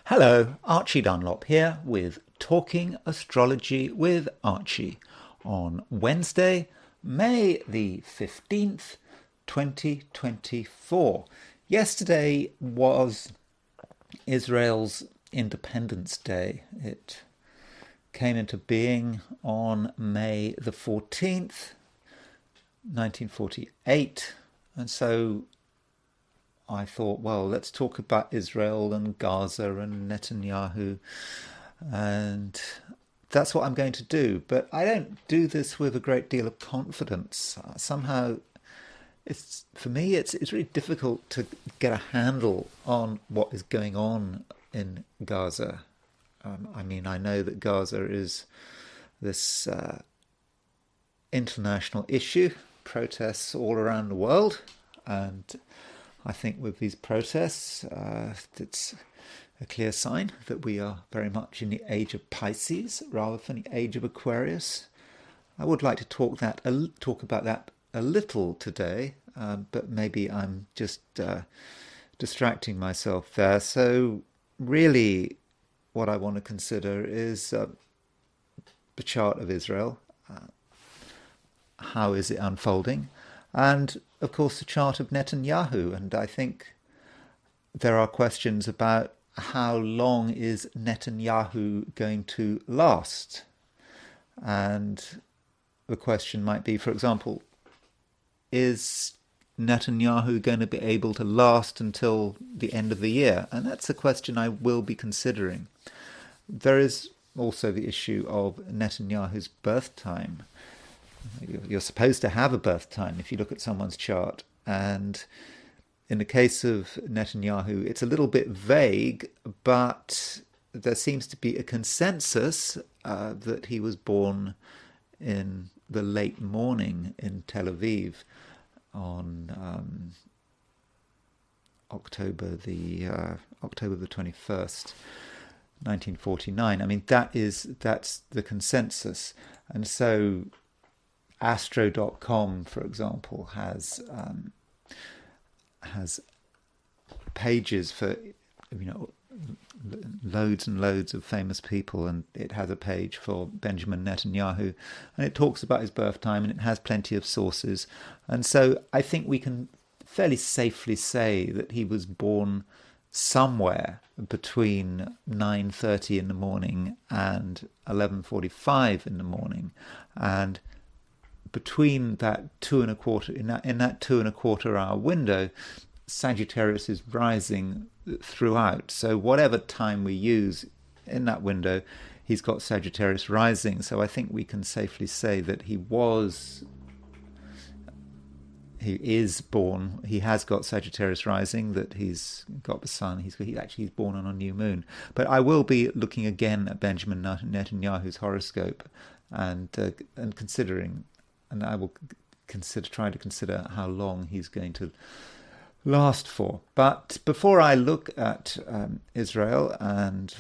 Hello, Archie Dunlop here with Talking Astrology with Archie on Wednesday, May the 15th, 2024. Yesterday was Israel's Independence Day. It came into being on May the 14th, 1948, and so I thought, well, let's talk about Israel and Gaza and Netanyahu, and that's what I'm going to do. But I don't do this with a great deal of confidence. Somehow, it's for me, it's really difficult to get a handle on what is going on in Gaza. I know that Gaza is this international issue, protests all around the world, and I think with these protests, it's a clear sign that we are very much in the age of Pisces rather than the age of Aquarius. I would like to talk about that a little today, but maybe I'm just distracting myself there. So really, what I want to consider is the chart of Israel. How is it unfolding? And of course, the chart of Netanyahu. And I think there are questions about how long is Netanyahu going to last? And the question might be, for example, is Netanyahu going to be able to last until the end of the year? And that's a question I will be considering. There is also the issue of Netanyahu's birth time. You're supposed to have a birth time if you look at someone's chart. And in the case of Netanyahu, it's a little bit vague, but there seems to be a consensus that he was born in the late morning in Tel Aviv on October the 21st, 1949. I mean, that's the consensus. And so Astro.com, for example, has pages for loads and loads of famous people, and it has a page for Benjamin Netanyahu, and it talks about his birth time, and it has plenty of sources. And so I think we can fairly safely say that he was born somewhere between 9:30 in the morning and 11:45 in the morning, and between that in that 2.25 hour window, Sagittarius is rising throughout. So whatever time we use in that window, he's got Sagittarius rising. So I think we can safely say that he has got Sagittarius rising, that he's got the sun, he's born on a new moon. But I will be looking again at Benjamin Netanyahu's horoscope and considering, and I will try to consider how long he's going to last for. But before I look at Israel and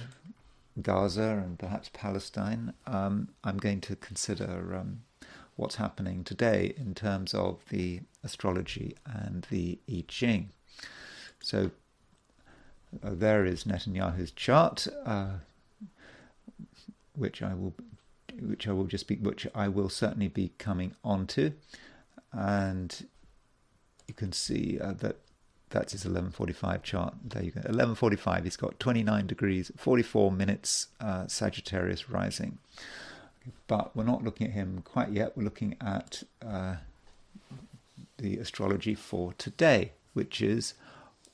Gaza and perhaps Palestine, I'm going to consider what's happening today in terms of the astrology and the I Ching. So there is Netanyahu's chart, which I will certainly be coming onto, and you can see that's his 11:45 chart. There you go, 11:45. He's got 29 degrees, 44 minutes, Sagittarius rising. But we're not looking at him quite yet. We're looking at the astrology for today, which is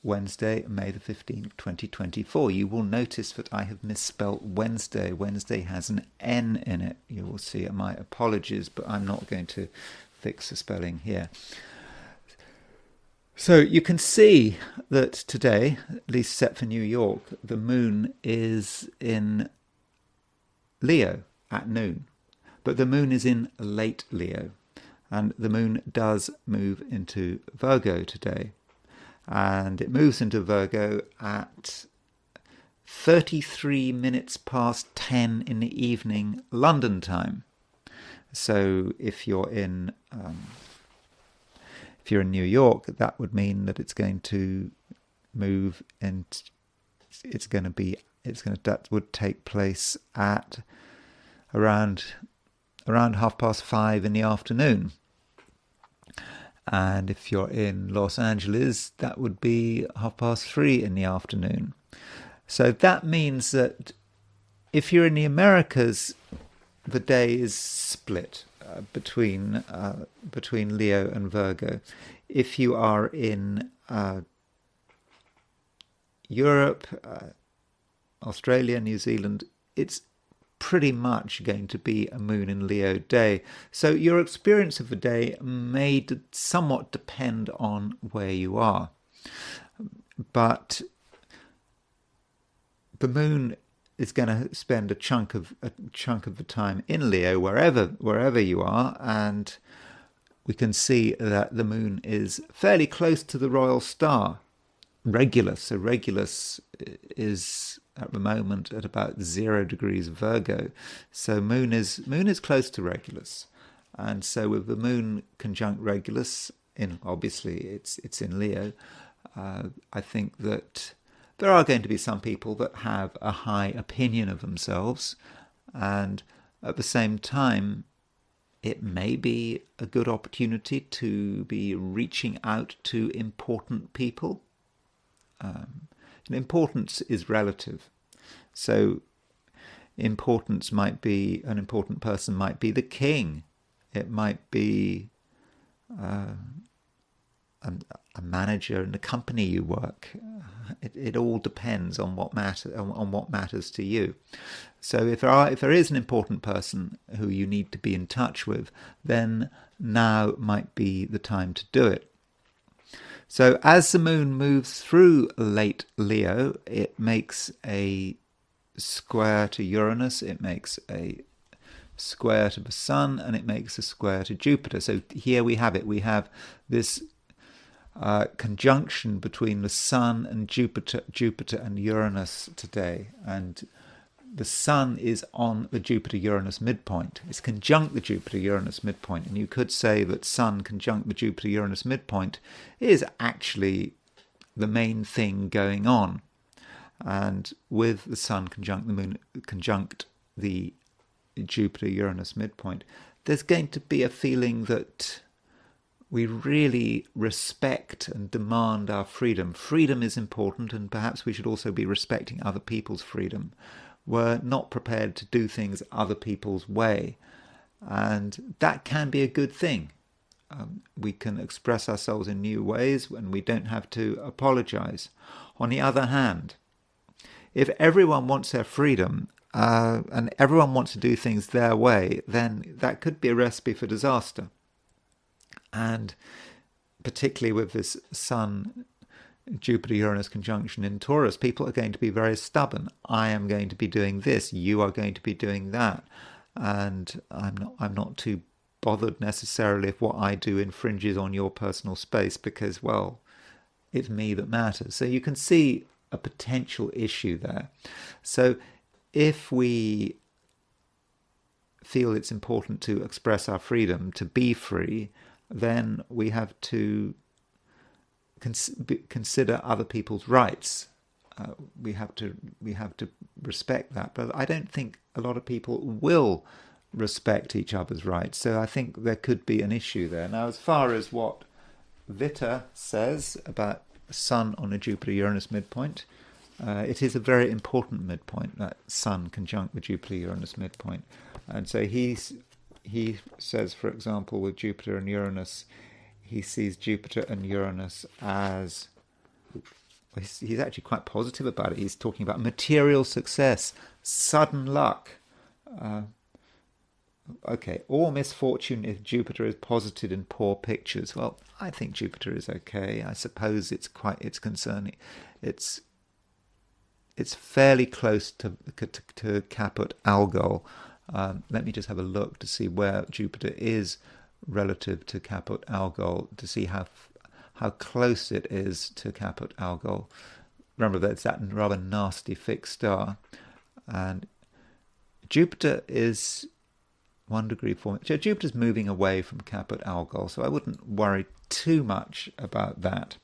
Wednesday, May the 15th, 2024. You will notice that I have misspelt Wednesday. Wednesday has an N in it. You will see my apologies, but I'm not going to fix the spelling here. So you can see that today, at least set for New York, the moon is in Leo at noon. But the moon is in late Leo. And the moon does move into Virgo today. And it moves into Virgo at 33 minutes past 10 in the evening, London time. So if you're in New York, that would mean that it's going to move that would take place at around 5:30 in the afternoon. And if you're in Los Angeles, that would be 3:30 in the afternoon. So that means that if you're in the Americas, the day is split between Leo and Virgo. If you are in Europe, Australia, New Zealand, it's pretty much going to be a moon in Leo day. So your experience of the day may somewhat depend on where you are. But the moon is going to spend a chunk of the time in Leo wherever you are, and we can see that the moon is fairly close to the royal star Regulus. So Regulus is at the moment at about 0 degrees Virgo. So moon is close to Regulus, and so with the moon conjunct Regulus, obviously it's in Leo. I think that there are going to be some people that have a high opinion of themselves, and at the same time, it may be a good opportunity to be reaching out to important people. Importance is relative. So importance might be, an important person might be the king. It might be a manager in the company you work. It all depends on what matters to you. So if there is an important person who you need to be in touch with, then now might be the time to do it. So as the moon moves through late Leo, it makes a square to Uranus, it makes a square to the Sun, and it makes a square to Jupiter. So here we have it. We have this conjunction between the Sun and Jupiter and Uranus today, and the Sun is on the Jupiter-Uranus midpoint. It's conjunct the Jupiter-Uranus midpoint, and you could say that Sun conjunct the Jupiter-Uranus midpoint is actually the main thing going on. And with the Sun conjunct the Moon, conjunct the Jupiter-Uranus midpoint, there's going to be a feeling that we really respect and demand our freedom. Freedom is important, and perhaps we should also be respecting other people's freedom. We're not prepared to do things other people's way, and that can be a good thing. We can express ourselves in new ways and we don't have to apologize. On the other hand, if everyone wants their freedom and everyone wants to do things their way, then that could be a recipe for disaster. And particularly with this Sun Jupiter-Uranus conjunction in Taurus, people are going to be very stubborn. I am going to be doing this, you are going to be doing that, and I'm not too bothered necessarily if what I do infringes on your personal space, because, well, it's me that matters. So you can see a potential issue there. So if we feel it's important to express our freedom, to be free, then we have to consider other people's rights. We have to respect that, but I don't think a lot of people will respect each other's rights. So I think there could be an issue there. Now, as far as what Vita says about Sun on a Jupiter-Uranus midpoint, it is a very important midpoint, that Sun conjunct the Jupiter-Uranus midpoint. And so he says, for example, with Jupiter and Uranus, he sees Jupiter and Uranus as, he's actually quite positive about it. He's talking about material success, sudden luck. Or misfortune if Jupiter is posited in poor pictures. Well, I think Jupiter is okay. I suppose it's concerning. It's fairly close to Caput Algol. Let me just have a look to see where Jupiter is relative to Caput Algol, to see how close it is to Caput Algol. Remember, that's that rather nasty fixed star, and Jupiter is 1 degree form. So Jupiter's moving away from Caput Algol, so I wouldn't worry too much about that.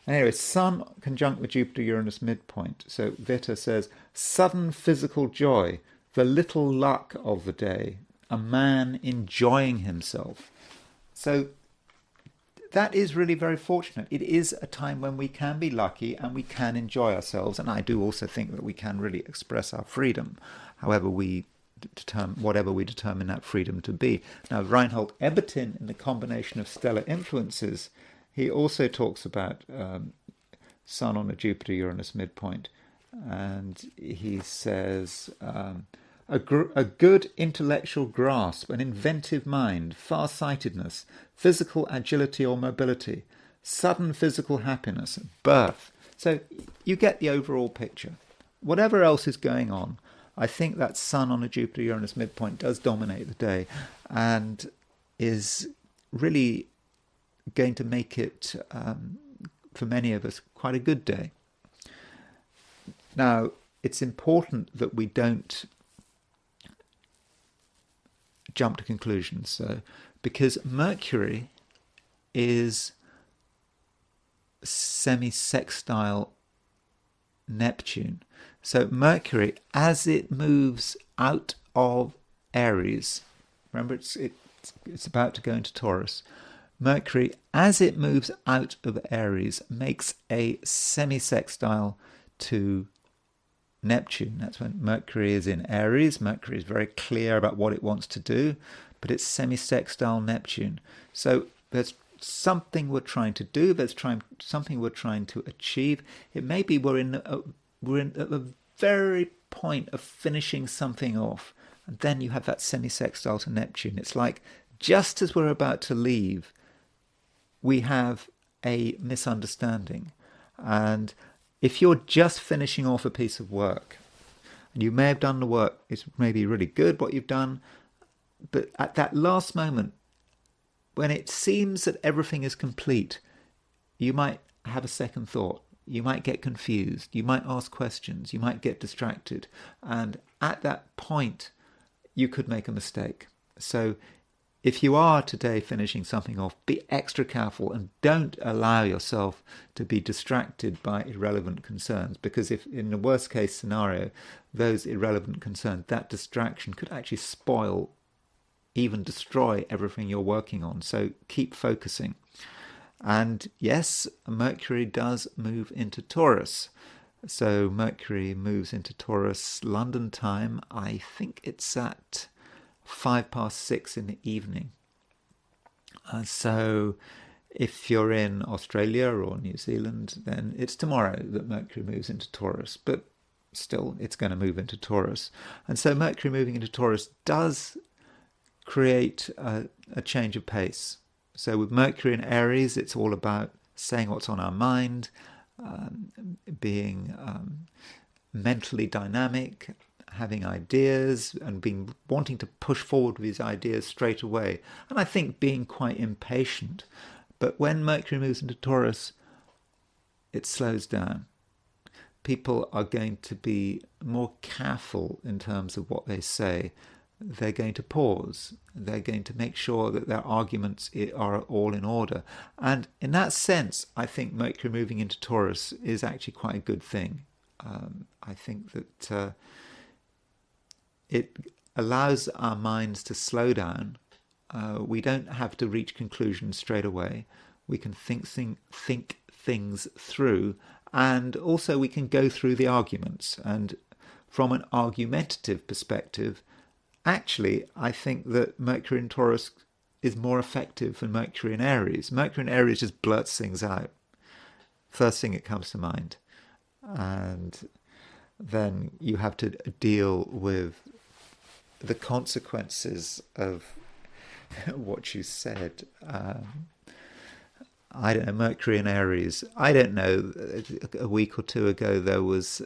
Anyway, Sun conjunct with Jupiter-Uranus midpoint. So Vita says, sudden physical joy, the little luck of the day, a man enjoying himself. So that is really very fortunate. It is a time when we can be lucky and we can enjoy ourselves. And I do also think that we can really express our freedom, however we determine, whatever we determine that freedom to be. Now, Reinhold Ebertin, in the combination of stellar influences, he also talks about Sun on a Jupiter-Uranus midpoint. And he says, a good intellectual grasp, an inventive mind, far-sightedness, physical agility or mobility, sudden physical happiness, birth. So you get the overall picture. Whatever else is going on, I think that Sun on a Jupiter-Uranus midpoint does dominate the day and is really going to make it, for many of us, quite a good day. Now, it's important that we don't jump to conclusions. So, because Mercury is semi-sextile Neptune. So Mercury, as it moves out of Aries, remember it's about to go into Taurus. Mercury, as it moves out of Aries, makes a semi-sextile to Neptune. That's when Mercury is in Aries. Mercury is very clear about what it wants to do, but it's semi-sextile Neptune. So there's something we're trying to do. There's something we're trying to achieve. It may be we're in at the very point of finishing something off, and then you have that semi-sextile to Neptune. It's like just as we're about to leave, we have a misunderstanding, and if you're just finishing off a piece of work, and you may have done the work, it's maybe really good what you've done, but at that last moment, when it seems that everything is complete, you might have a second thought. You might get confused. You might ask questions. You might get distracted. And at that point, you could make a mistake. So if you are today finishing something off, be extra careful and don't allow yourself to be distracted by irrelevant concerns. Because if in the worst case scenario, those irrelevant concerns, that distraction could actually spoil, even destroy everything you're working on. So keep focusing. And yes, Mercury does move into Taurus. So Mercury moves into Taurus London time. I think it's at 6:05 in the evening. So if you're in Australia or New Zealand, then it's tomorrow that Mercury moves into Taurus. But still, it's going to move into Taurus. And so Mercury moving into Taurus does create a change of pace. So with Mercury in Aries, it's all about saying what's on our mind, being mentally dynamic, having ideas, and wanting to push forward with these ideas straight away. And I think being quite impatient. But when Mercury moves into Taurus, it slows down. People are going to be more careful in terms of what they say. They're going to pause. They're going to make sure that their arguments are all in order. And in that sense, I think Mercury moving into Taurus is actually quite a good thing. I think that it allows our minds to slow down. We don't have to reach conclusions straight away. We can think things through, and also we can go through the arguments. And from an argumentative perspective, actually, I think that Mercury in Taurus is more effective than Mercury in Aries. Mercury in Aries just blurts things out. First thing that comes to mind. And then you have to deal with the consequences of what you said. I don't know, Mercury in Aries. I don't know, a week or two ago there was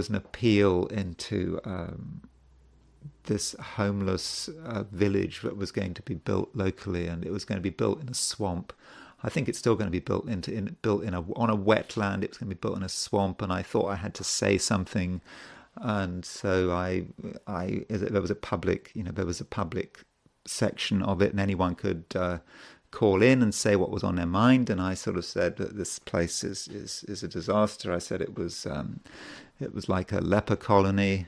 an appeal into this homeless village that was going to be built locally, and it was going to be built in a swamp. I think it's still going to be built on a wetland. It's going to be built in a swamp, and I thought I had to say something, and so there was a public section of it, and anyone could call in and say what was on their mind, and I sort of said that this place is a disaster. I said it was like a leper colony,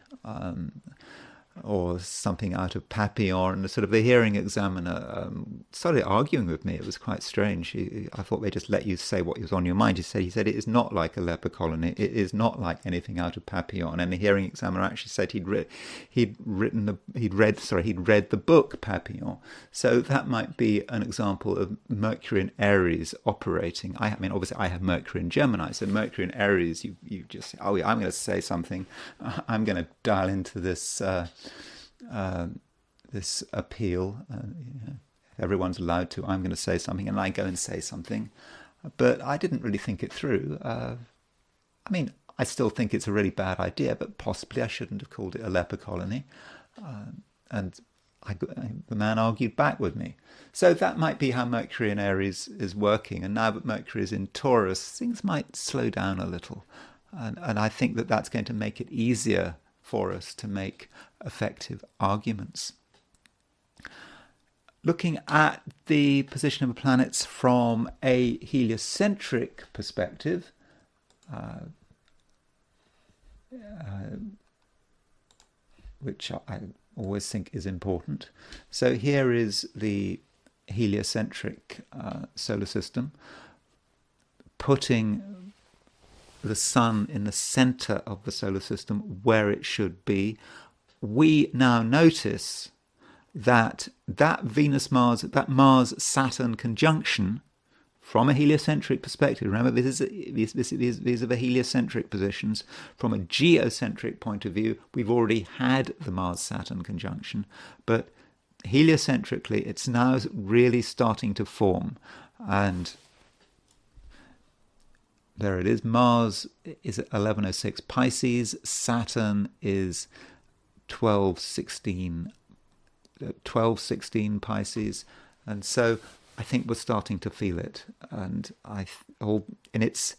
or something out of Papillon, and sort of the hearing examiner started arguing with me. It was quite strange. I thought they just let you say what was on your mind. He said it is not like a leper colony. It is not like anything out of Papillon. And the hearing examiner actually said he'd read the book Papillon. So that might be an example of Mercury in Aries operating. I mean, obviously, I have Mercury in Gemini. So Mercury in Aries, you just oh yeah, I'm going to say something. I'm going to dial into this. This appeal. Everyone's allowed to. I'm going to say something, and I go and say something. But I didn't really think it through. I mean, I still think it's a really bad idea, but possibly I shouldn't have called it a leper colony. And the man argued back with me. So that might be how Mercury in Aries is working. And now that Mercury is in Taurus, things might slow down a little. And I think that that's going to make it easier for us to make effective arguments. Looking at the position of the planets from a heliocentric perspective, which I always think is important. So here is the heliocentric solar system, putting the sun in the center of the solar system where it should be. We now notice that Mars-Saturn conjunction, from a heliocentric perspective, remember these are the heliocentric positions. From a geocentric point of view, we've already had the Mars-Saturn conjunction, but heliocentrically it's now really starting to form. And there it is. Mars is at 1106 Pisces. Saturn is 1216 Pisces. And so I think we're starting to feel it. And it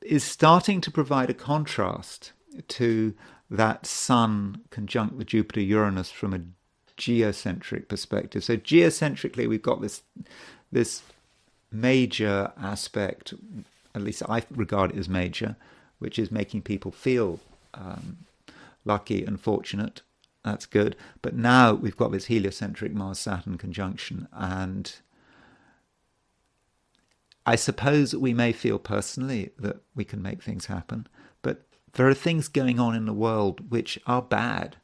is starting to provide a contrast to that Sun conjunct with Jupiter-Uranus from a geocentric perspective. So geocentrically, we've got this major aspect, at least I regard it as major, which is making people feel lucky and fortunate. That's good. But now we've got this heliocentric Mars-Saturn conjunction, and I suppose we may feel personally that we can make things happen, but there are things going on in the world which are bad.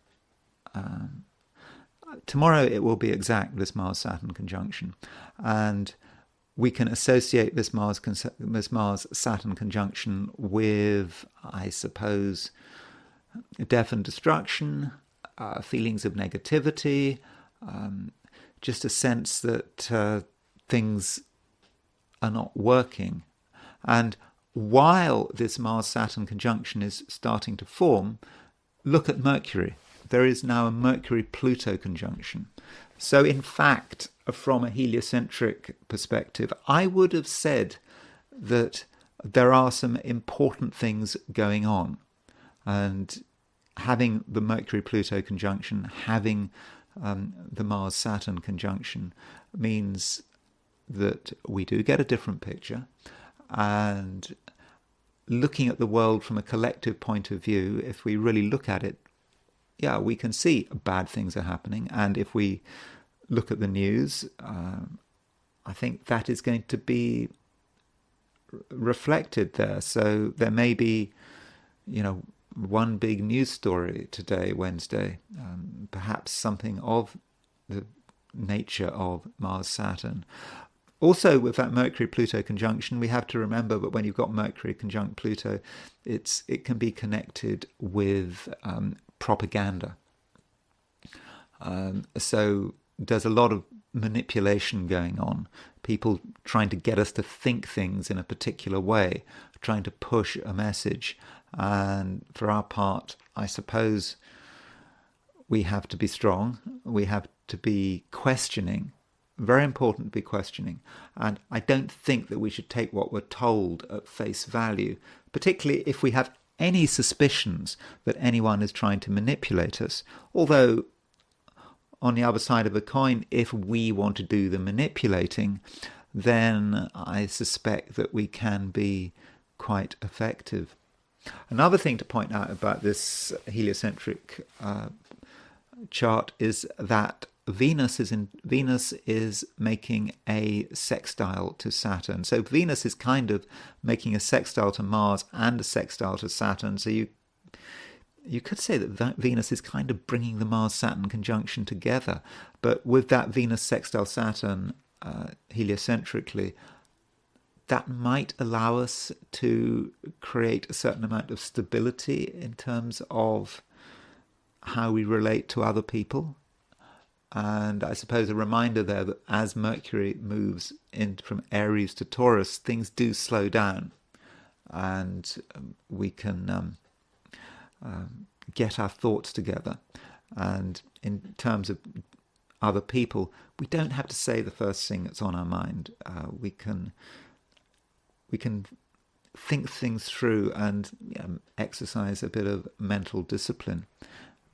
Tomorrow it will be exact, this Mars-Saturn conjunction, and we can associate this Mars-Saturn conjunction with, I suppose, death and destruction, feelings of negativity, just a sense that things are not working. And while this Mars-Saturn conjunction is starting to form, look at Mercury. There is now a Mercury-Pluto conjunction. So in fact, from a heliocentric perspective, I would have said that there are some important things going on. And having the Mercury-Pluto conjunction, having the Mars-Saturn conjunction means that we do get a different picture. And looking at the world from a collective point of view, if we really look at it, yeah, we can see bad things are happening. And if we look at the news, I think that is going to be reflected there. So there may be, one big news story today, Wednesday, perhaps something of the nature of Mars-Saturn. Also, with that Mercury-Pluto conjunction, we have to remember that when you've got Mercury conjunct Pluto, it can be connected with propaganda. So there's a lot of manipulation going on, people trying to get us to think things in a particular way, trying to push a message. And for our part, I suppose we have to be strong, we have to be questioning. Very important to be questioning. And I don't think that we should take what we're told at face value, particularly if we have any suspicions that anyone is trying to manipulate us. Although, on the other side of the coin, if we want to do the manipulating, then I suspect that we can be quite effective. Another thing to point out about this heliocentric chart is that Venus is making a sextile to Saturn. So Venus is kind of making a sextile to Mars and a sextile to Saturn. So you could say that Venus is kind of bringing the Mars-Saturn conjunction together. But with that Venus sextile Saturn heliocentrically, that might allow us to create a certain amount of stability in terms of how we relate to other people. And I suppose a reminder there that as Mercury moves in from Aries to Taurus, things do slow down, and we can get our thoughts together. And in terms of other people, we don't have to say the first thing that's on our mind. We can think things through and exercise a bit of mental discipline.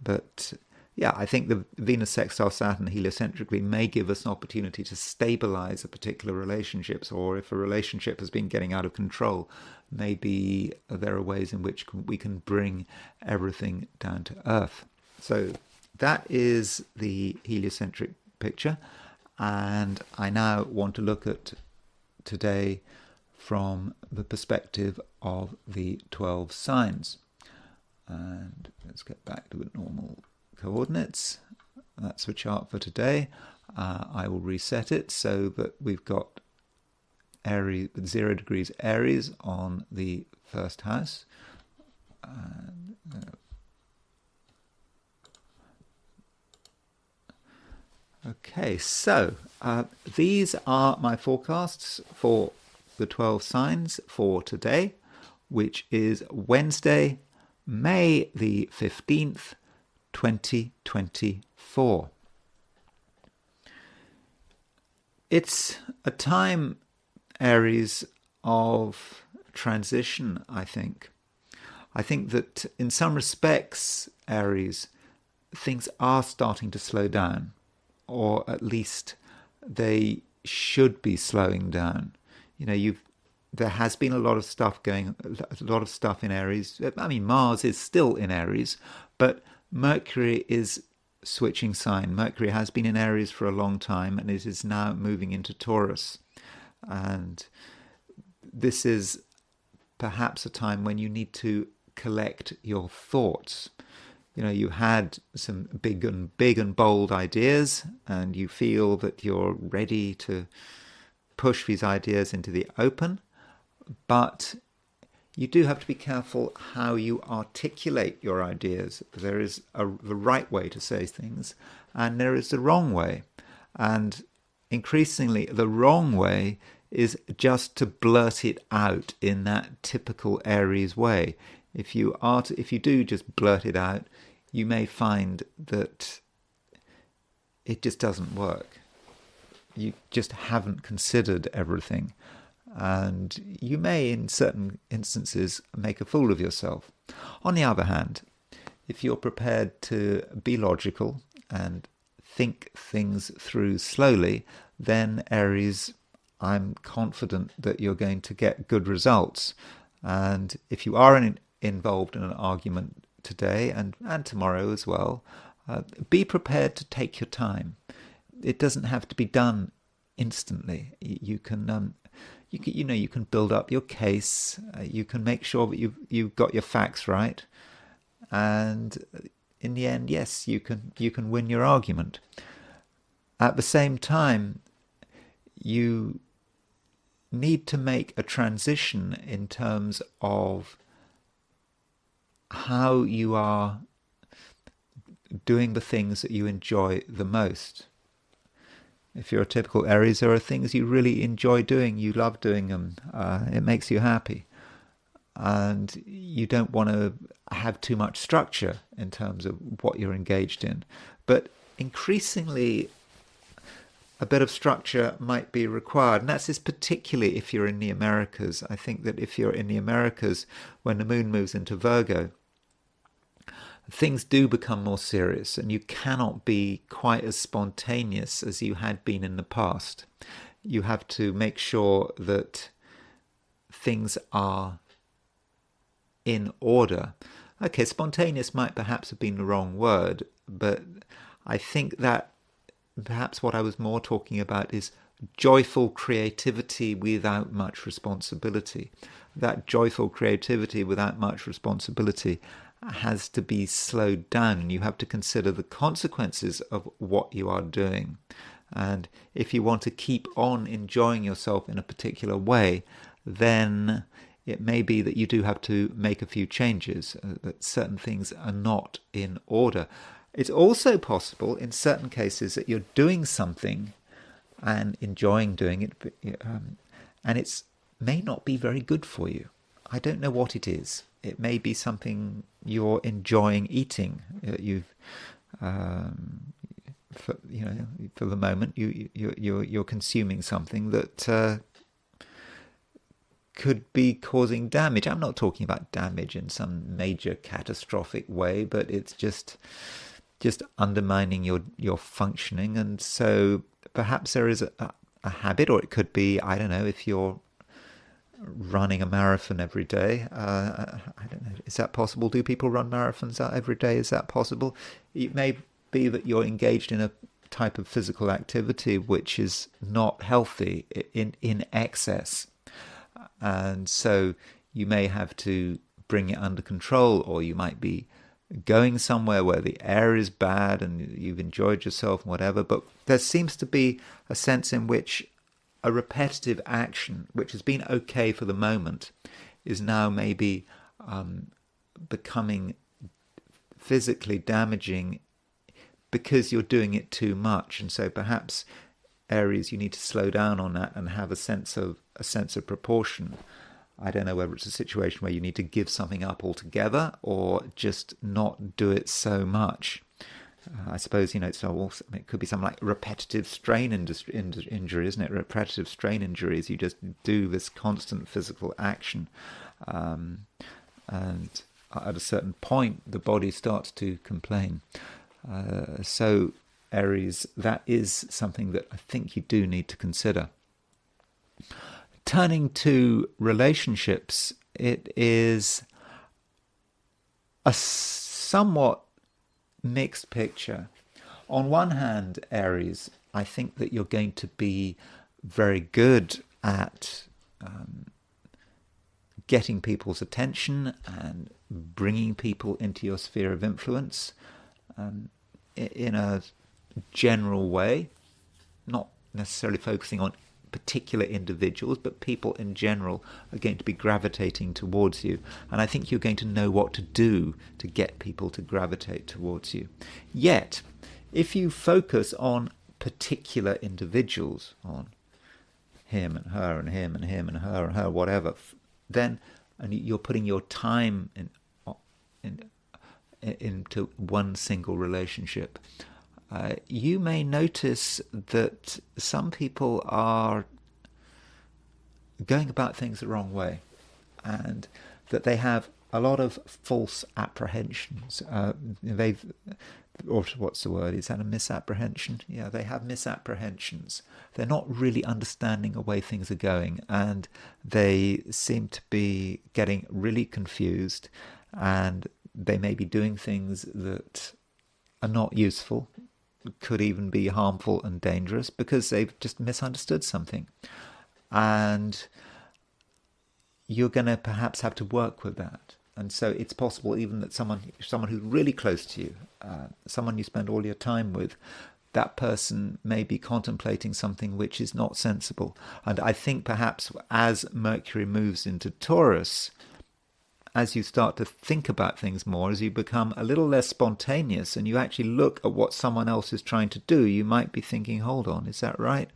But yeah, I think the Venus sextile Saturn heliocentrically may give us an opportunity to stabilize a particular relationships, or if a relationship has been getting out of control, maybe there are ways in which we can bring everything down to earth. So that is the heliocentric picture, and I now want to look at today from the perspective of the 12 signs. And let's get back to the normal coordinates. That's the chart for today. I will reset it so that we've got Aries, 0 degrees Aries on the first house. Okay, so these are my forecasts for the 12 signs for today, which is Wednesday, May the 15th, 2024. It's a time, Aries, of transition, I think. I think that in some respects, Aries, things are starting to slow down, or at least they should be slowing down. You know, there has been a lot of stuff in Aries. I mean, Mars is still in Aries, but Mercury is switching sign. Mercury has been in Aries for a long time, and it is now moving into Taurus. And this is perhaps a time when you need to collect your thoughts. You know, you had some big and bold ideas, and you feel that you're ready to push these ideas into the open, but you do have to be careful how you articulate your ideas. There is the right way to say things, and there is the wrong way. And increasingly, the wrong way is just to blurt it out in that typical Aries way. If you do just blurt it out, you may find that it just doesn't work. You just haven't considered everything. And you may, in certain instances, make a fool of yourself. On the other hand, if you're prepared to be logical and think things through slowly, then Aries, I'm confident that you're going to get good results. And if you are involved in an argument today and tomorrow as well, be prepared to take your time. It doesn't have to be done instantly. You can build up your case. You can make sure that you've got your facts right, and in the end, yes, you can win your argument. At the same time, you need to make a transition in terms of how you are doing the things that you enjoy the most. If you're a typical Aries, there are things you really enjoy doing. You love doing them. It makes you happy. And you don't want to have too much structure in terms of what you're engaged in. But increasingly, a bit of structure might be required. And that's particularly if you're in the Americas. I think that if you're in the Americas, when the moon moves into Virgo, things do become more serious, and you cannot be quite as spontaneous as you had been in the past. You have to make sure that things are in order. Okay, spontaneous might perhaps have been the wrong word, but I think that perhaps what I was more talking about is joyful creativity without much responsibility. That joyful creativity without much responsibility has to be slowed down, and you have to consider the consequences of what you are doing. And if you want to keep on enjoying yourself in a particular way, then it may be that you do have to make a few changes, that certain things are not in order. It's also possible in certain cases that you're doing something and enjoying doing it, and it may not be very good for you. I don't know what it is. It may be something you're enjoying eating. For the moment, you're consuming something that could be causing damage. I'm not talking about damage in some major catastrophic way, but it's just undermining your functioning. And so perhaps there is a habit, or it could be, I don't know, if you're running a marathon every day. I don't know. Is that possible? Do people run marathons out every day? Is that possible? It may be that you're engaged in a type of physical activity which is not healthy in excess. And so you may have to bring it under control, or you might be going somewhere where the air is bad and you've enjoyed yourself and whatever. But there seems to be a sense in which a repetitive action, which has been okay for the moment, is now maybe becoming physically damaging because you're doing it too much. And so perhaps, Aries, you need to slow down on that and have a sense of proportion. I don't know whether it's a situation where you need to give something up altogether or just not do it so much. I suppose, it could be something like repetitive strain injury, isn't it? Repetitive strain injuries. You just do this constant physical action. And at a certain point, the body starts to complain. So, Aries, that is something that I think you do need to consider. Turning to relationships, it is a somewhat mixed picture. On one hand, Aries, I think that you're going to be very good at getting people's attention and bringing people into your sphere of influence in a general way, not necessarily focusing on particular individuals, but people in general are going to be gravitating towards you. And I think you're going to know what to do to get people to gravitate towards you. Yet, if you focus on particular individuals, on him and her and him and him and her, whatever, then and you're putting your time into one single relationship, you may notice that some people are going about things the wrong way, and that they have a lot of false apprehensions. What's the word? Is that a misapprehension? Yeah, they have misapprehensions. They're not really understanding the way things are going, and they seem to be getting really confused, and they may be doing things that are not useful, could even be harmful and dangerous, because they've just misunderstood something. And you're going to perhaps have to work with that. And so it's possible even that someone who's really close to you, someone you spend all your time with, that person may be contemplating something which is not sensible. And I think perhaps as Mercury moves into Taurus, as you start to think about things more, as you become a little less spontaneous and you actually look at what someone else is trying to do, you might be thinking, hold on, is that right?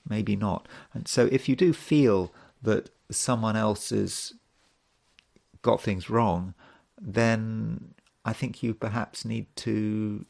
Maybe not. And so if you do feel that someone else has got things wrong, then I think you perhaps need to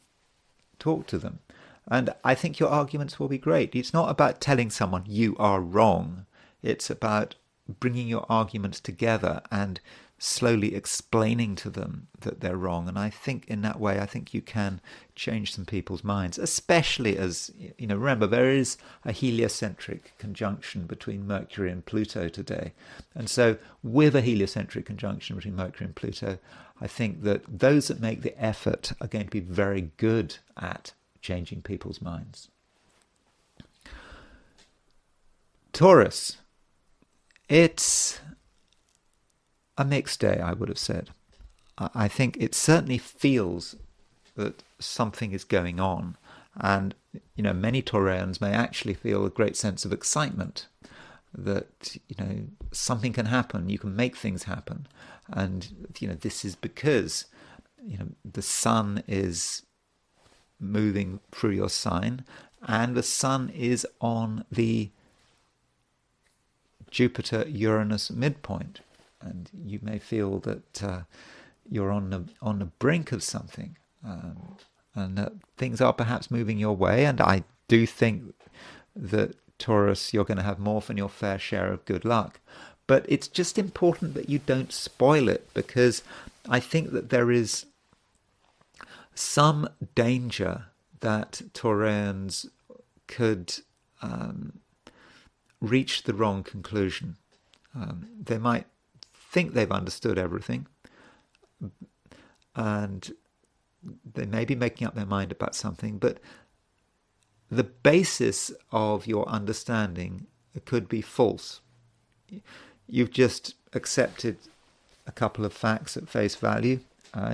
talk to them. And I think your arguments will be great. It's not about telling someone you are wrong. It's about bringing your arguments together and slowly explaining to them that they're wrong. And I think in that way, I think you can change some people's minds, especially as, remember, there is a heliocentric conjunction between Mercury and Pluto today. And so with a heliocentric conjunction between Mercury and Pluto, I think that those that make the effort are going to be very good at changing people's minds. Taurus. It's a mixed day, I would have said. I think it certainly feels that something is going on. And, many Taurians may actually feel a great sense of excitement that, something can happen, you can make things happen. And, this is because, the sun is moving through your sign, and the sun is on the Jupiter-Uranus midpoint. And you may feel that you're on the brink of something, and that things are perhaps moving your way. And I do think that, Taurus, you're going to have more than your fair share of good luck. But it's just important that you don't spoil it, because I think that there is some danger that Taurians could reach the wrong conclusion. They might think they've understood everything, and they may be making up their mind about something, but the basis of your understanding could be false. You've just accepted a couple of facts at face value.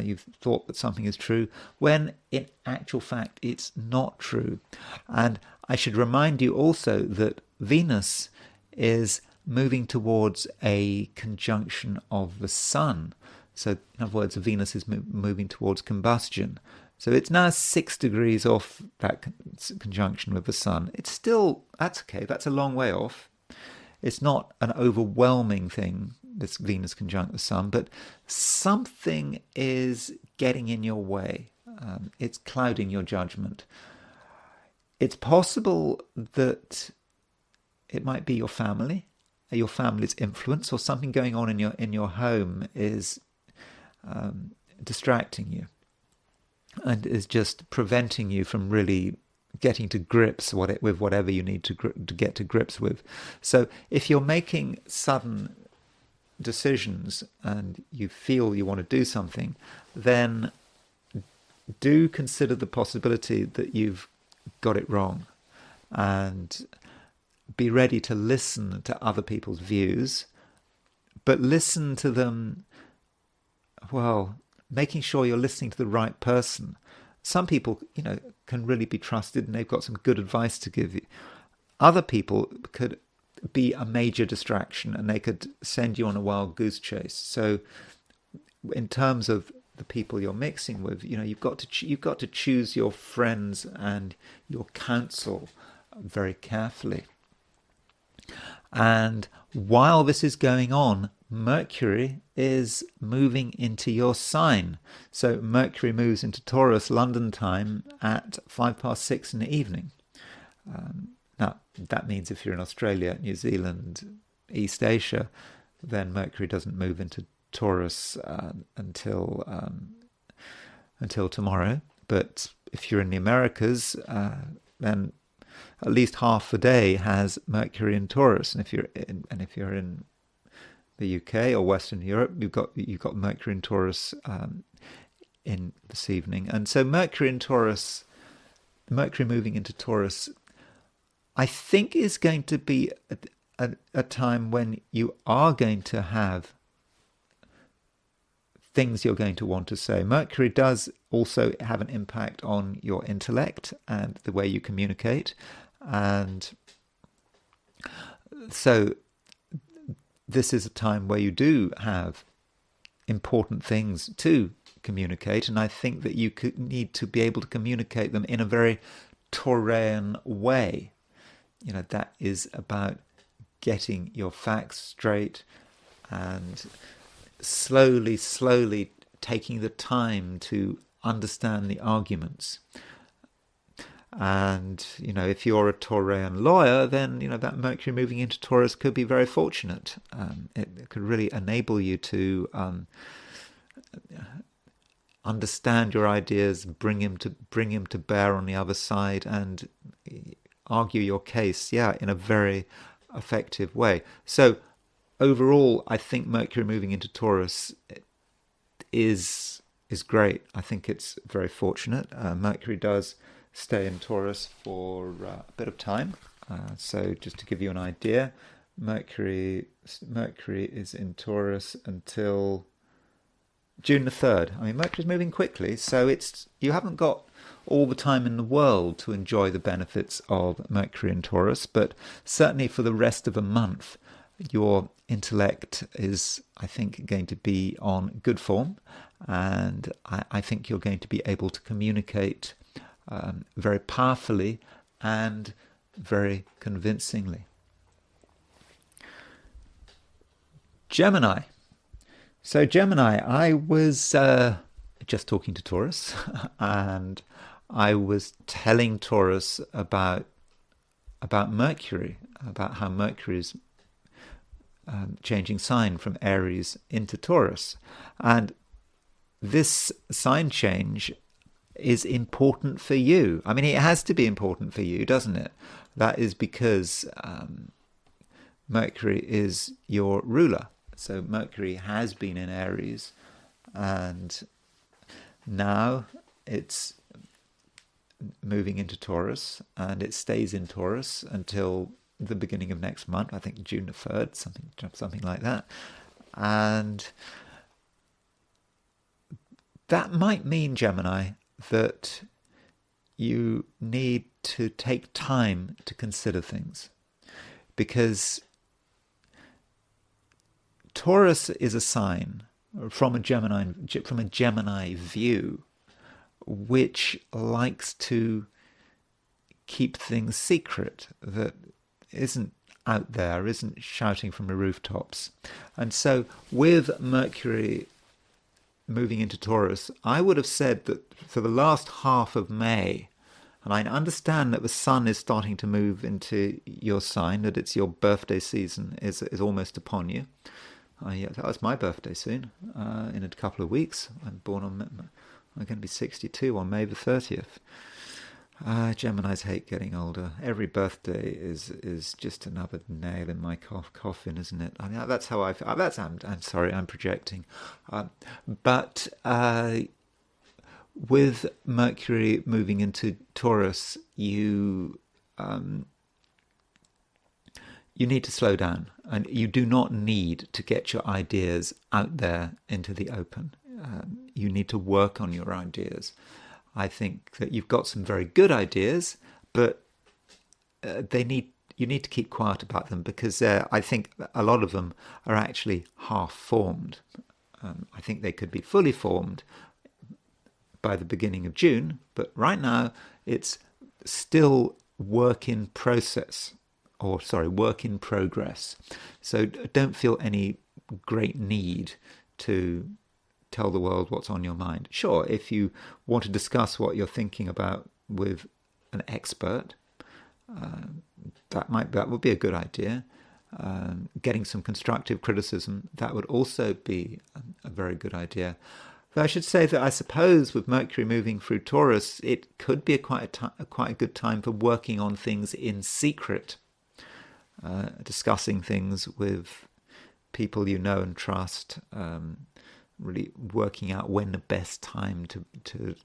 You've thought that something is true, when in actual fact it's not true. And I should remind you also that Venus is moving towards a conjunction of the sun. So, in other words, Venus is moving towards combustion. So it's now 6 degrees off that conjunction with the sun. It's still, that's okay, that's a long way off. It's not an overwhelming thing, this Venus conjunct the sun, but something is getting in your way. It's clouding your judgment. It's possible that it might be your family's influence, or something going on in your home is distracting you and is just preventing you from really getting to grips with whatever you need to get to grips with. So if you're making sudden decisions and you feel you want to do something, then do consider the possibility that you've got it wrong, and be ready to listen to other people's views, but listen to them, well, making sure you're listening to the right person. Some people, can really be trusted and they've got some good advice to give you. Other people could be a major distraction and they could send you on a wild goose chase. So in terms of the people you're mixing with, you've got to choose your friends and your counsel very carefully. And while this is going on, Mercury is moving into your sign. So Mercury moves into Taurus London time at 6:05 in the evening. Now, that means if you're in Australia, New Zealand, East Asia, then Mercury doesn't move into Taurus until tomorrow. But if you're in the Americas, then at least half the day has Mercury in Taurus, and if you're in the UK or Western Europe, you've got Mercury in Taurus in this evening. And so Mercury moving into Taurus, I think is going to be a time when you are going to have things you're going to want to say. Mercury does also have an impact on your intellect and the way you communicate. And so this is a time where you do have important things to communicate, and I think that you need to be able to communicate them in a very Taurian way. That is about getting your facts straight and slowly taking the time to understand the arguments. And, if you're a Taurean lawyer, then, that Mercury moving into Taurus could be very fortunate. It could really enable you to understand your ideas, bring him to bear on the other side, and argue your case, in a very effective way. So overall, I think Mercury moving into Taurus is great. I think it's very fortunate. Mercury does stay in Taurus for a bit of time. So just to give you an idea, Mercury is in Taurus until June the 3rd. I mean, Mercury's moving quickly, so you haven't got all the time in the world to enjoy the benefits of Mercury in Taurus, but certainly for the rest of a month, your intellect is, I think, going to be on good form, and I think you're going to be able to communicate very powerfully and very convincingly. Gemini. So Gemini, I was just talking to Taurus, and I was telling Taurus about Mercury, about how Mercury's changing sign from Aries into Taurus. And this sign change is important for you. I mean, it has to be important for you, doesn't it? That is because Mercury is your ruler. So Mercury has been in Aries, and now it's moving into Taurus, and it stays in Taurus until the beginning of next month, I think June the 3rd, something like that. And that might mean, Gemini, that you need to take time to consider things, because Taurus is a sign from a Gemini view, which likes to keep things secret, that isn't out there, isn't shouting from the rooftops. And so with Mercury moving into Taurus, I would have said that for the last half of May, and I understand that the sun is starting to move into your sign, that it's your birthday season is almost upon you. That's my birthday soon, in a couple of weeks. I'm going to be 62 on May the 30th. Geminis hate getting older. Every birthday is just another nail in my coffin, isn't it? I mean, that's how I feel. I'm sorry, I'm projecting. But with Mercury moving into Taurus, you need to slow down, and you do not need to get your ideas out there into the open. You need to work on your ideas. I think that you've got some very good ideas, but you need to keep quiet about them, because I think a lot of them are actually half-formed. I think they could be fully formed by the beginning of June, but right now it's still work in progress. So don't feel any great need to tell the world what's on your mind. Sure, if you want to discuss what you're thinking about with an expert, that would be a good idea. Getting some constructive criticism, that would also be a very good idea. But I should say that I suppose with Mercury moving through Taurus, it could be quite a good time for working on things in secret, discussing things with people you know and trust, really working out when the best time to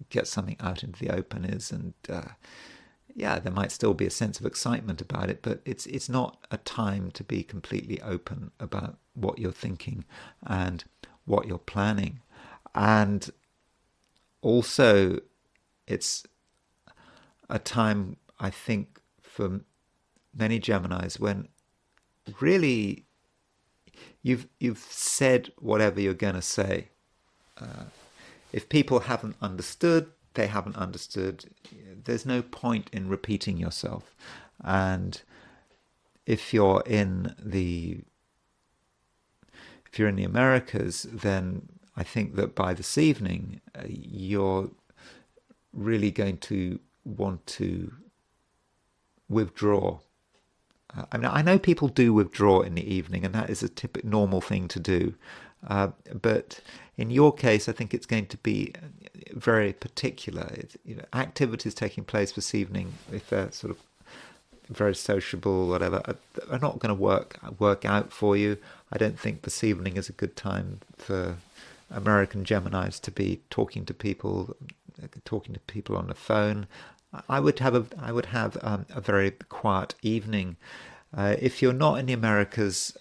get something out into the open is. And there might still be a sense of excitement about it, but it's not a time to be completely open about what you're thinking and what you're planning. And also, it's a time, I think, for many Geminis when really you've said whatever you're going to say. If people haven't understood, they haven't understood. There's no point in repeating yourself. And if you're in the Americas, then I think that by this evening, you're really going to want to withdraw. I mean, I know people do withdraw in the evening, and that is a typical normal thing to do. But in your case, I think it's going to be very particular. Activities taking place this evening, if they're sort of very sociable, whatever, are not going to work out for you. I don't think this evening is a good time for American Geminis to be talking to people on the phone. I would have a very quiet evening. If you're not in the Americas,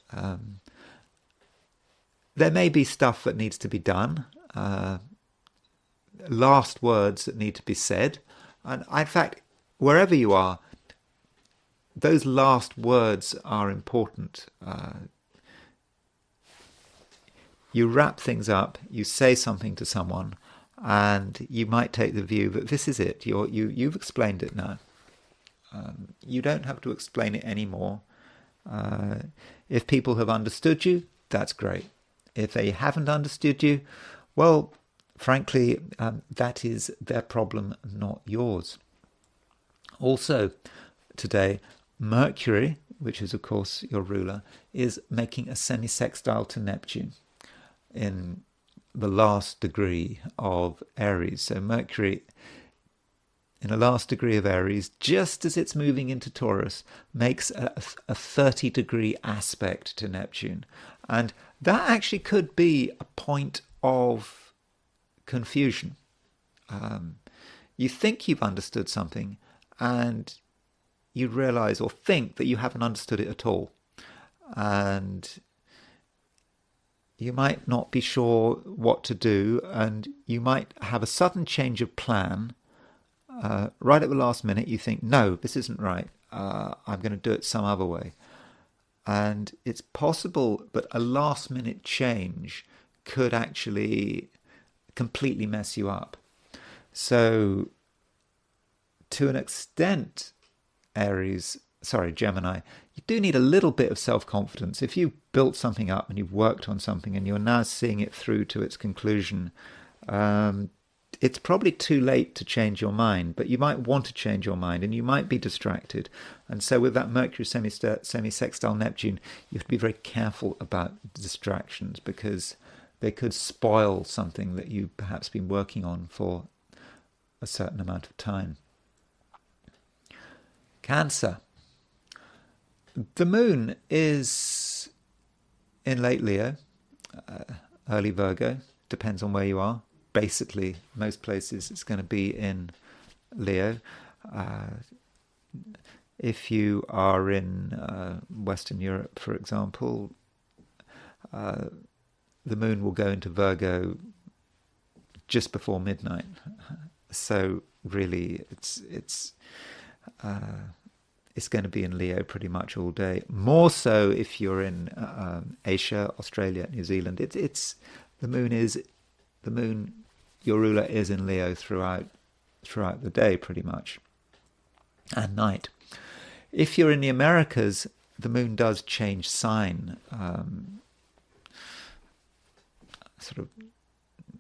there may be stuff that needs to be done, last words that need to be said, and in fact, wherever you are, those last words are important. You wrap things up, you say something to someone, and you might take the view that this is it. You've explained it now. You don't have to explain it anymore. If people have understood you, that's great. If they haven't understood you, well, frankly, that is their problem, not yours. Also, today, Mercury, which is of course your ruler, is making a semi-sextile to Neptune in the last degree of Aries. So Mercury in the last degree of Aries, just as it's moving into Taurus, makes a 30-degree aspect to Neptune. And that actually could be a point of confusion. You think you've understood something, and you realize or think that you haven't understood it at all. And you might not be sure what to do, and you might have a sudden change of plan. Right at the last minute, you think, no, this isn't right. I'm going to do it some other way. And it's possible that a last minute change could actually completely mess you up. So to an extent, Gemini, you do need a little bit of self-confidence. If you've built something up and you've worked on something and you're now seeing it through to its conclusion, it's probably too late to change your mind, but you might want to change your mind and you might be distracted. And so with that Mercury semi-sextile Neptune, you have to be very careful about distractions because they could spoil something that you've perhaps been working on for a certain amount of time. Cancer. The moon is in late Leo, early Virgo, depends on where you are. Basically, most places it's going to be in Leo. If you are in Western Europe, for example, the moon will go into Virgo just before midnight. So really, it's going to be in Leo pretty much all day. More so if you're in Asia, Australia, New Zealand. It's the moon. Your ruler is in Leo throughout the day, pretty much, and night. If you're in the Americas, the moon does change sign, sort of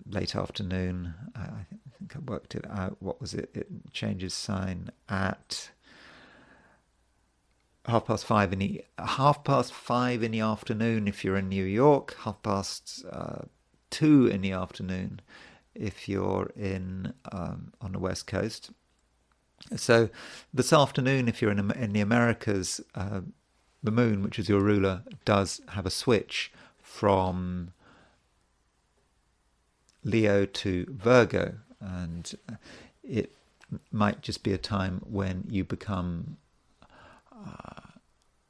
late afternoon. I think I worked it out. What was it? It changes sign at 5:30 in the afternoon if you're in New York. 2:30 in the afternoon if you're in on the West Coast. So this afternoon, if you're in the Americas, the moon, which is your ruler, does have a switch from Leo to Virgo, and it might just be a time when you become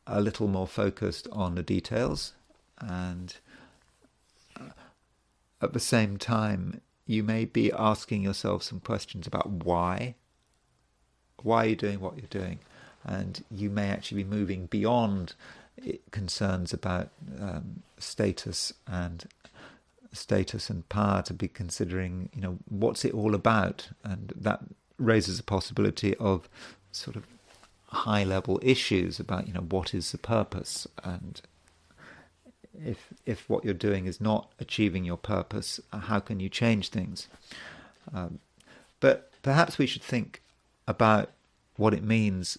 a little more focused on the details, and at the same time you may be asking yourself some questions about why are you doing what you're doing, and you may actually be moving beyond concerns about status and power to be considering, what's it all about, and that raises a possibility of sort of high level issues about what is the purpose, and if what you're doing is not achieving your purpose, how can you change things? But perhaps we should think about what it means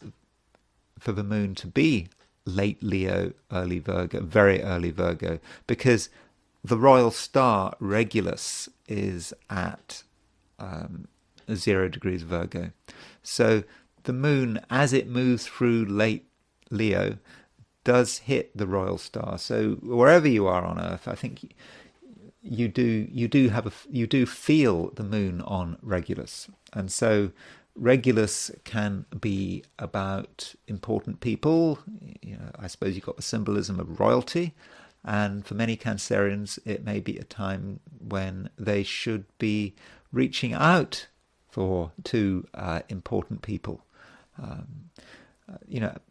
for the moon to be late Leo, early Virgo, very early Virgo, because the royal star Regulus is at 0 degrees Virgo. So the moon, as it moves through late Leo, does hit the royal star. So wherever you are on Earth, I think you do feel the moon on Regulus, and so Regulus can be about important people. I suppose you've got the symbolism of royalty, and for many Cancerians, it may be a time when they should be reaching out to important people.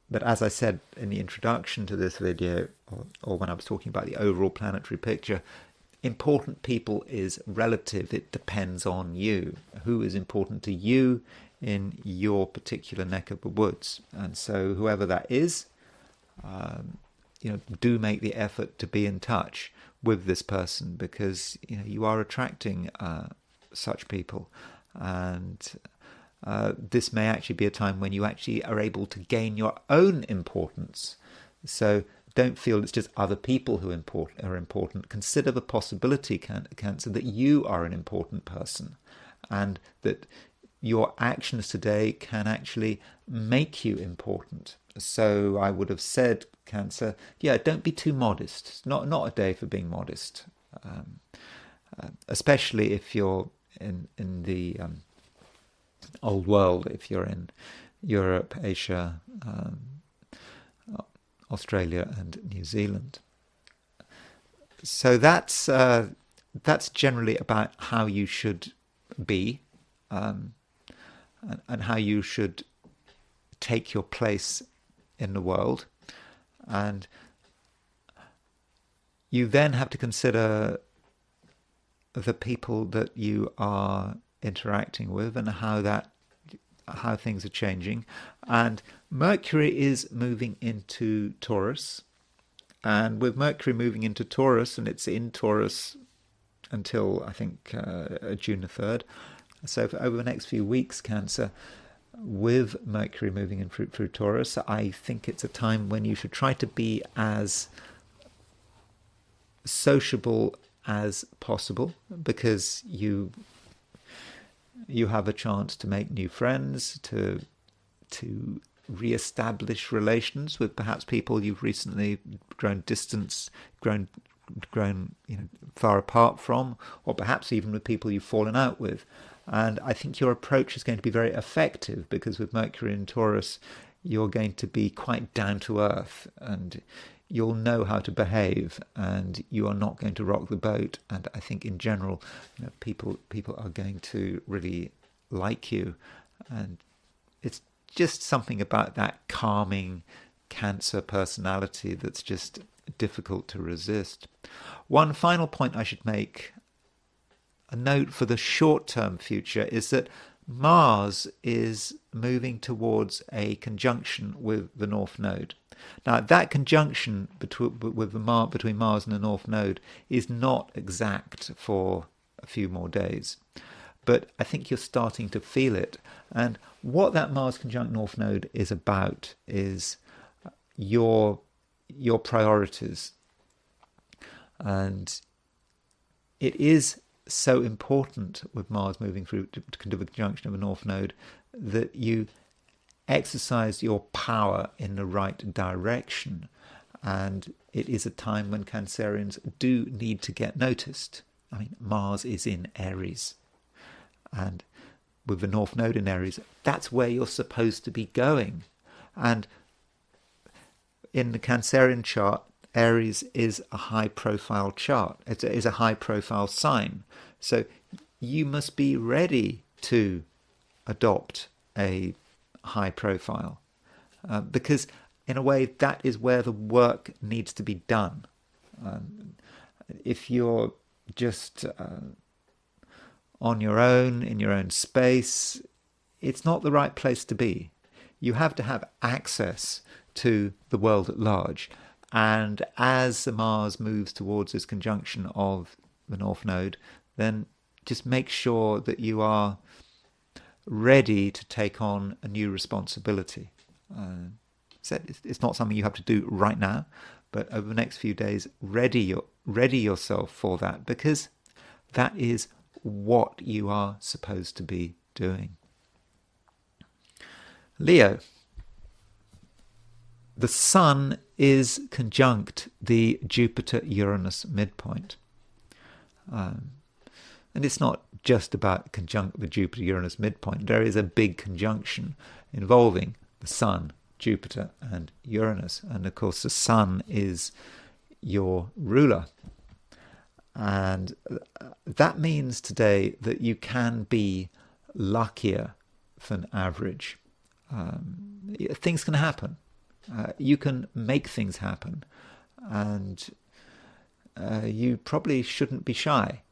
But as I said in the introduction to this video, or when I was talking about the overall planetary picture, important people is relative. It depends on you. Who is important to you in your particular neck of the woods? And so whoever that is, do make the effort to be in touch with this person, because you are attracting such people. And this may actually be a time when you actually are able to gain your own importance. So don't feel it's just other people who are important. Consider the possibility, Cancer, that you are an important person, and that your actions today can actually make you important. So I would have said, Cancer, don't be too modest. It's not a day for being modest, especially if you're in the old world, if you're in Europe, Asia, Australia and New Zealand. So that's generally about how you should be, and how you should take your place in the world. And you then have to consider the people that you are interacting with and how things are changing. And Mercury is moving into Taurus, and with Mercury moving into Taurus, and it's in Taurus until I think June the 3rd. So for over the next few weeks, Cancer, with Mercury moving in through Taurus, I think it's a time when you should try to be as sociable as possible, because you have a chance to make new friends, to re-establish relations with perhaps people you've recently grown far apart from, or perhaps even with people you've fallen out with. And I think your approach is going to be very effective, because with Mercury in Taurus, you're going to be quite down to earth, and you'll know how to behave, and you are not going to rock the boat. And I think in general, people are going to really like you, and it's just something about that calming Cancer personality that's just difficult to resist. One final point I should make, a note for the short-term future, is that Mars is moving towards a conjunction with the North Node. Now, that conjunction between Mars and the North Node is not exact for a few more days, but I think you're starting to feel it. And what that Mars conjunct North Node is about is your priorities. And it is so important with Mars moving through to the conjunction of a North Node that you exercise your power in the right direction. And it is a time when Cancerians do need to get noticed. I mean, Mars is in Aries, and with the North Node in Aries, that's where you're supposed to be going. And in the Cancerian chart, Aries is a high-profile chart. It is a high-profile sign. So you must be ready to adopt a high profile, because in a way that is where the work needs to be done. If you're just on your own, in your own space, it's not the right place to be. You have to have access to the world at large. And as the Mars moves towards this conjunction of the North Node, then just make sure that you are ready to take on a new responsibility. So it's not something you have to do right now, but over the next few days, ready yourself for that, because that is what you are supposed to be doing. Leo, the Sun is conjunct the Jupiter-Uranus midpoint. And it's not just about conjunct the Jupiter-Uranus midpoint. There is a big conjunction involving the Sun, Jupiter and Uranus. And of course the Sun is your ruler. And that means today that you can be luckier than average. Things can happen. You can make things happen. And you probably shouldn't be shy.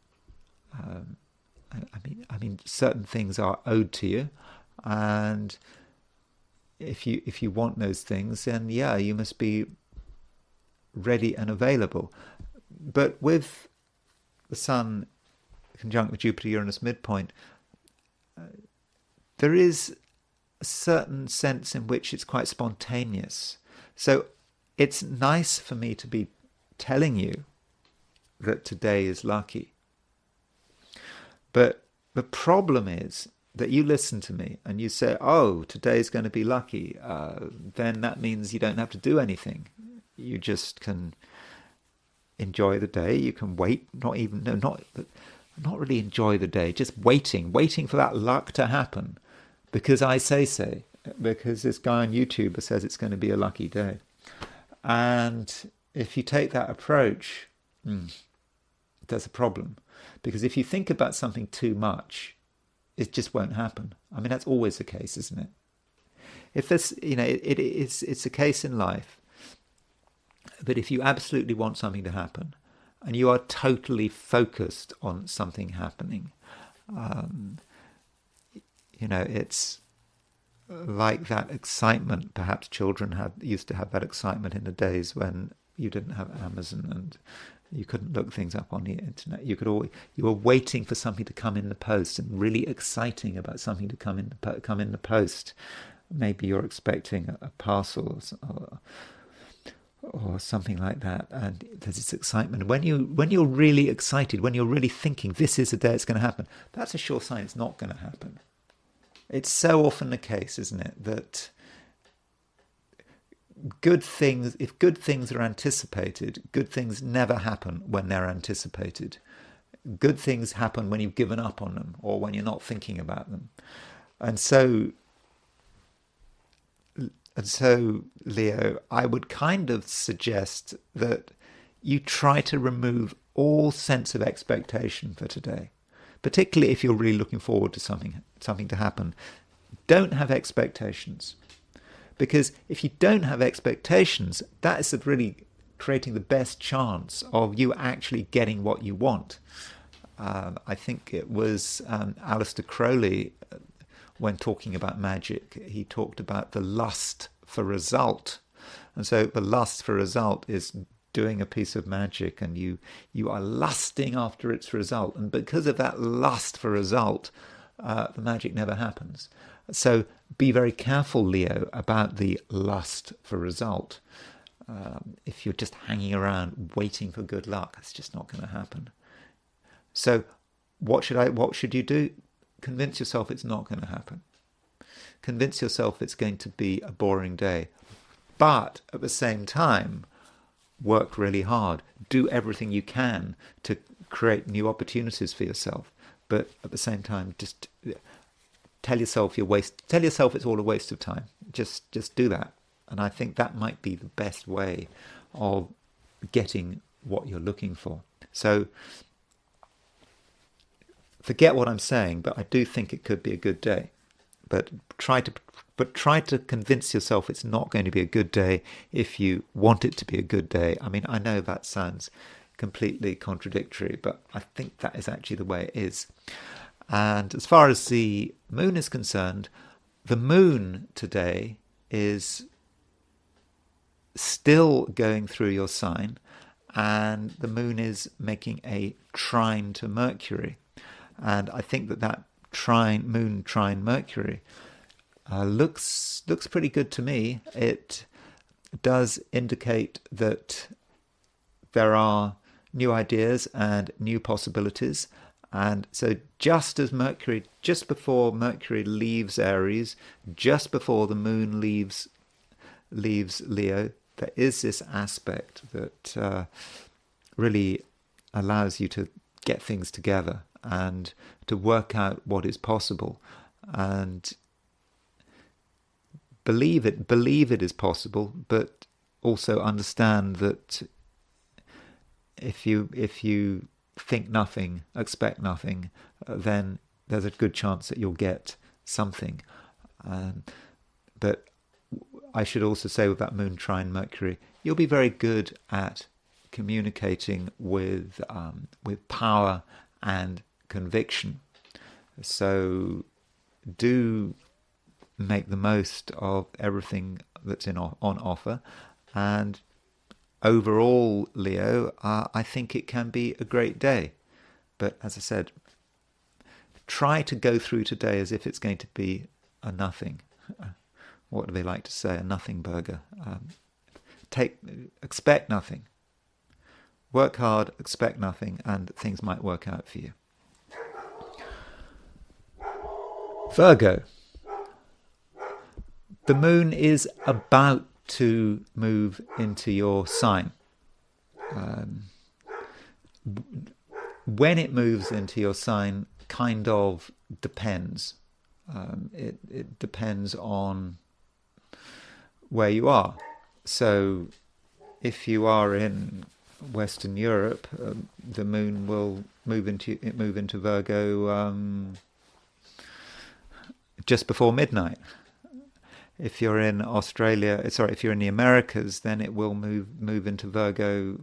I mean, certain things are owed to you, and if you want those things, then yeah, you must be ready and available. But with the Sun conjunct the Jupiter-Uranus midpoint, there is a certain sense in which it's quite spontaneous. So it's nice for me to be telling you that today is lucky. But the problem is that you listen to me and you say, oh, today's going to be lucky. Then that means you don't have to do anything. You just can enjoy the day. You can wait, not really enjoy the day, just waiting for that luck to happen. Because I say so. Because this guy on YouTube says it's going to be a lucky day. And if you take that approach, there's a problem. Because if you think about something too much, it just won't happen. I mean, that's always the case, isn't it? If there's, it's a case in life that if you absolutely want something to happen and you are totally focused on something happening, it's like that excitement. Perhaps children used to have that excitement in the days when you didn't have Amazon and you couldn't look things up on the internet. You were waiting for something to come in the post, and really exciting about something to come in the post. Maybe you're expecting a parcel or something like that, and there's this excitement. When you're really excited, when you're really thinking this is the day it's going to happen, that's a sure sign it's not going to happen. It's so often the case, isn't it, that if good things are anticipated, good things never happen when they're anticipated. Good things happen when you've given up on them or when you're not thinking about them. And so, Leo, I would kind of suggest that you try to remove all sense of expectation for today, particularly if you're really looking forward to something to happen. Don't have expectations. Because if you don't have expectations, that is really creating the best chance of you actually getting what you want. I think it was Aleister Crowley, when talking about magic, he talked about the lust for result. And so the lust for result is doing a piece of magic and you are lusting after its result. And because of that lust for result, the magic never happens. So be very careful, Leo, about the lust for result. If you're just hanging around waiting for good luck, it's just not going to happen. So what should you do? Convince yourself it's not going to happen. Convince yourself it's going to be a boring day. But at the same time, work really hard. Do everything you can to create new opportunities for yourself. But at the same time, just tell yourself it's all a waste of time. Just do that. And I think that might be the best way of getting what you're looking for. So forget what I'm saying, but I do think it could be a good day. But try to convince yourself it's not going to be a good day if you want it to be a good day. I mean, I know that sounds completely contradictory, but I think that is actually the way it is. And as far as the moon is concerned, the moon today is still going through your sign, and the moon is making a trine to Mercury. And I think that moon trine Mercury looks pretty good to me. It does indicate that there are new ideas and new possibilities. And so just before Mercury leaves Aries, just before the moon leaves Leo, there is this aspect that really allows you to get things together and to work out what is possible and believe it is possible, but also understand that if you think nothing, expect nothing, then there's a good chance that you'll get something. But I should also say, with that moon trine Mercury, you'll be very good at communicating with power and conviction. So do make the most of everything that's on offer. And overall, Leo, I think it can be a great day. But as I said, try to go through today as if it's going to be a nothing. What do they like to say? A nothing burger. Expect nothing. Work hard, expect nothing, and things might work out for you. Virgo. The moon is about to move into your sign. When it moves into your sign kind of depends. It depends on where you are. So if you are in Western Europe, the moon will move into Virgo just before midnight. If you're in if you're in the Americas, then it will move into Virgo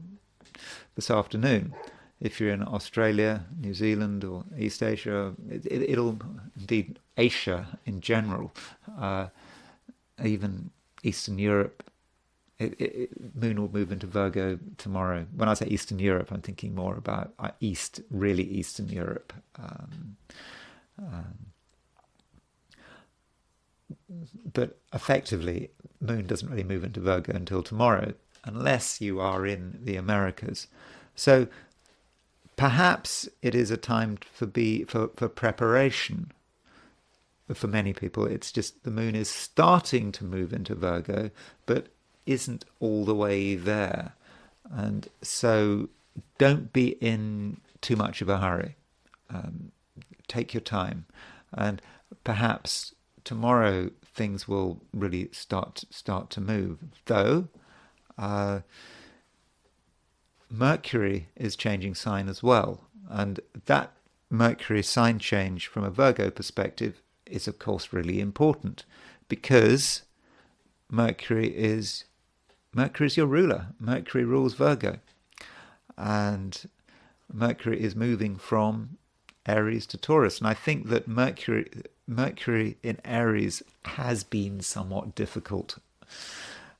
this afternoon. If you're in Australia, New Zealand, or East Asia, it'll indeed Asia in general, even Eastern Europe, moon will move into Virgo tomorrow. When I say Eastern Europe, I'm thinking more about really Eastern Europe. But effectively, moon doesn't really move into Virgo until tomorrow, unless you are in the Americas. So perhaps it is a time for preparation. For many people, it's just the moon is starting to move into Virgo, but isn't all the way there. And so don't be in too much of a hurry. Take your time. And perhaps tomorrow things will really start to move. Though Mercury is changing sign as well. And that Mercury sign change from a Virgo perspective is of course really important, because Mercury is your ruler. Mercury rules Virgo, and Mercury is moving from Aries to Taurus. And I think that Mercury in Aries has been somewhat difficult.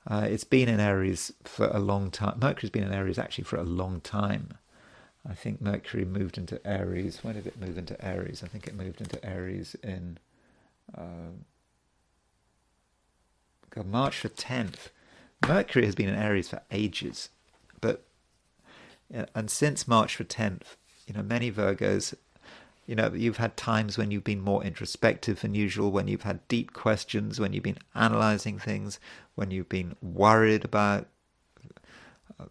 It's been in Aries for a long time. Mercury's been in Aries actually for a long time. I think Mercury moved into Aries. When did it move into Aries? I think it moved into Aries in March the 10th. Mercury has been in Aries for ages, and since March the 10th, many Virgos, you've had times when you've been more introspective than usual, when you've had deep questions, when you've been analysing things, when you've been worried about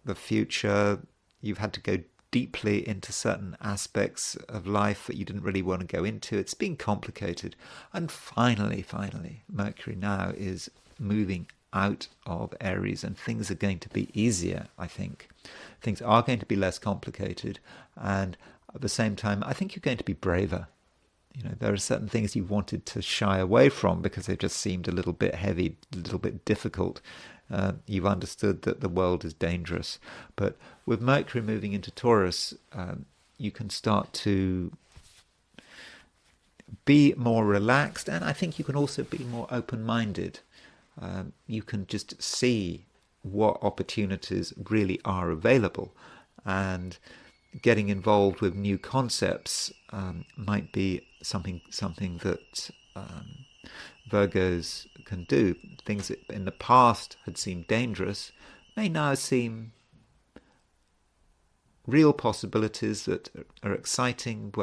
the future. You've had to go deeply into certain aspects of life that you didn't really want to go into. It's been complicated. And finally, Mercury now is moving out of Aries, and things are going to be easier, I think. Things are going to be less complicated, and at the same time, I think you're going to be braver. There are certain things you wanted to shy away from because they just seemed a little bit heavy, a little bit difficult. You've understood that the world is dangerous. But with Mercury moving into Taurus, you can start to be more relaxed, and I think you can also be more open-minded. You can just see what opportunities really are available. And getting involved with new concepts might be something that Virgos can do. Things that in the past had seemed dangerous may now seem real possibilities that are exciting,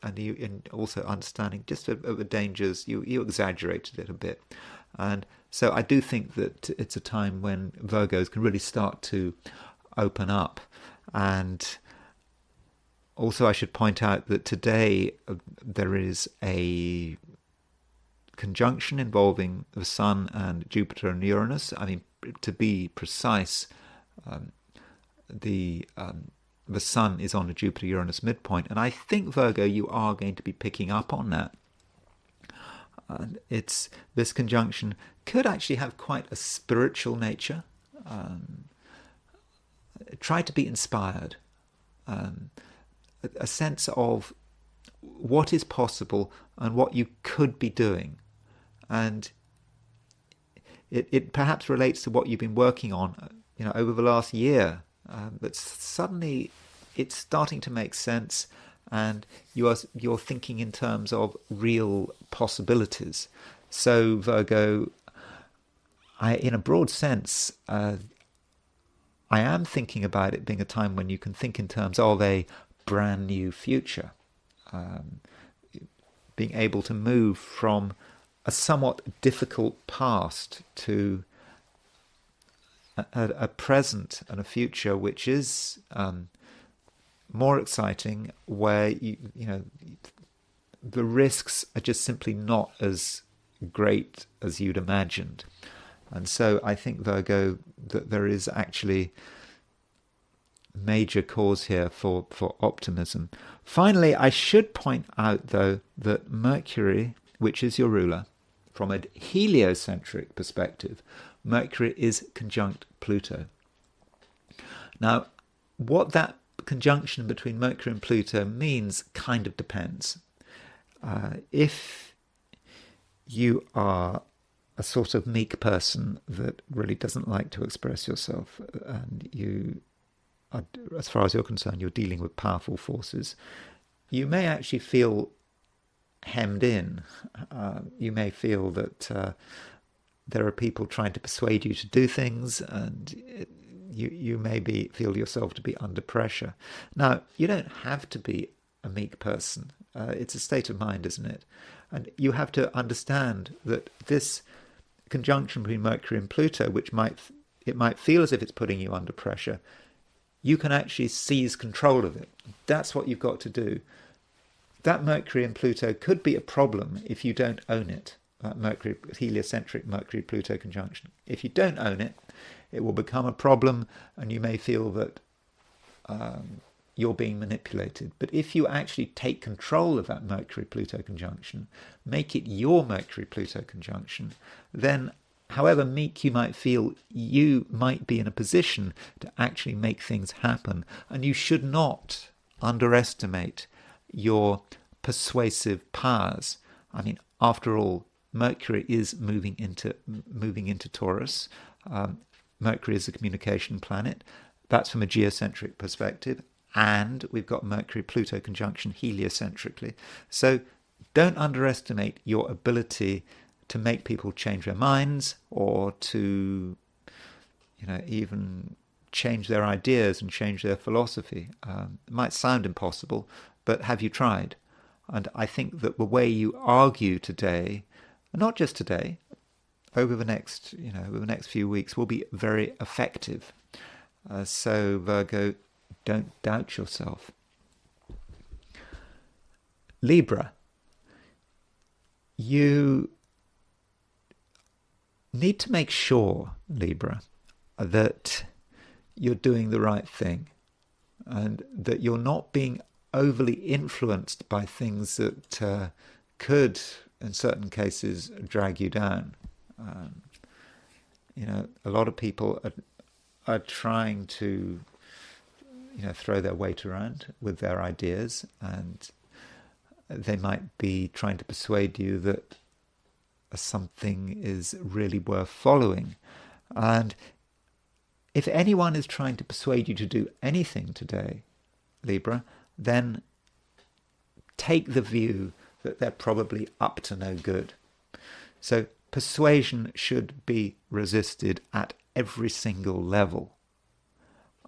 and also understanding just of the dangers, you exaggerated it a bit. And so I do think that it's a time when Virgos can really start to open up. And also I should point out that today there is a conjunction involving the Sun and Jupiter and Uranus. I mean, to be precise, the Sun is on a Jupiter-Uranus midpoint, and I think, Virgo, you are going to be picking up on that. This conjunction could actually have quite a spiritual nature. Try to be inspired. A sense of what is possible and what you could be doing. And it perhaps relates to what you've been working on, over the last year. But suddenly it's starting to make sense, and you're thinking in terms of real possibilities. So Virgo, in a broad sense, I am thinking about it being a time when you can think in terms of a brand new future, being able to move from a somewhat difficult past to a present and a future which is more exciting, where the risks are just simply not as great as you'd imagined. And so I think, Virgo, that there is actually major cause here for optimism. Finally, I should point out, though, that Mercury, which is your ruler, from a heliocentric perspective, Mercury is conjunct Pluto. Now, what that conjunction between Mercury and Pluto means kind of depends. If you are a sort of meek person that really doesn't like to express yourself, and you are, as far as you're concerned, you're dealing with powerful forces, you may actually feel hemmed in. You may feel that there are people trying to persuade you to do things, and you may feel yourself to be under pressure. Now, you don't have to be a meek person. It's a state of mind, isn't it? And you have to understand that this conjunction between Mercury and Pluto, which might feel as if it's putting you under pressure, you can actually seize control of it. That's what you've got to do. That Mercury and Pluto could be a problem if you don't own it. Heliocentric Mercury-Pluto conjunction. If you don't own it, it will become a problem, and you may feel that you're being manipulated. But if you actually take control of that Mercury-Pluto conjunction, make it your Mercury-Pluto conjunction, then however meek you might feel, you might be in a position to actually make things happen. And you should not underestimate your persuasive powers. I mean, after all, Mercury is moving into Taurus. Mercury is a communication planet. That's from a geocentric perspective. And we've got Mercury-Pluto conjunction heliocentrically. So don't underestimate your ability to make people change their minds, or to, even change their ideas and change their philosophy. It might sound impossible, but have you tried? And I think that the way you argue today, not just today, over the next few weeks, will be very effective. So Virgo, don't doubt yourself. Libra, you need to make sure, Libra, that you're doing the right thing, and that you're not being overly influenced by things that could, in certain cases, drag you down. A lot of people are trying to, throw their weight around with their ideas, and they might be trying to persuade you that something is really worth following. And if anyone is trying to persuade you to do anything today, Libra, then take the view that they're probably up to no good. So persuasion should be resisted at every single level.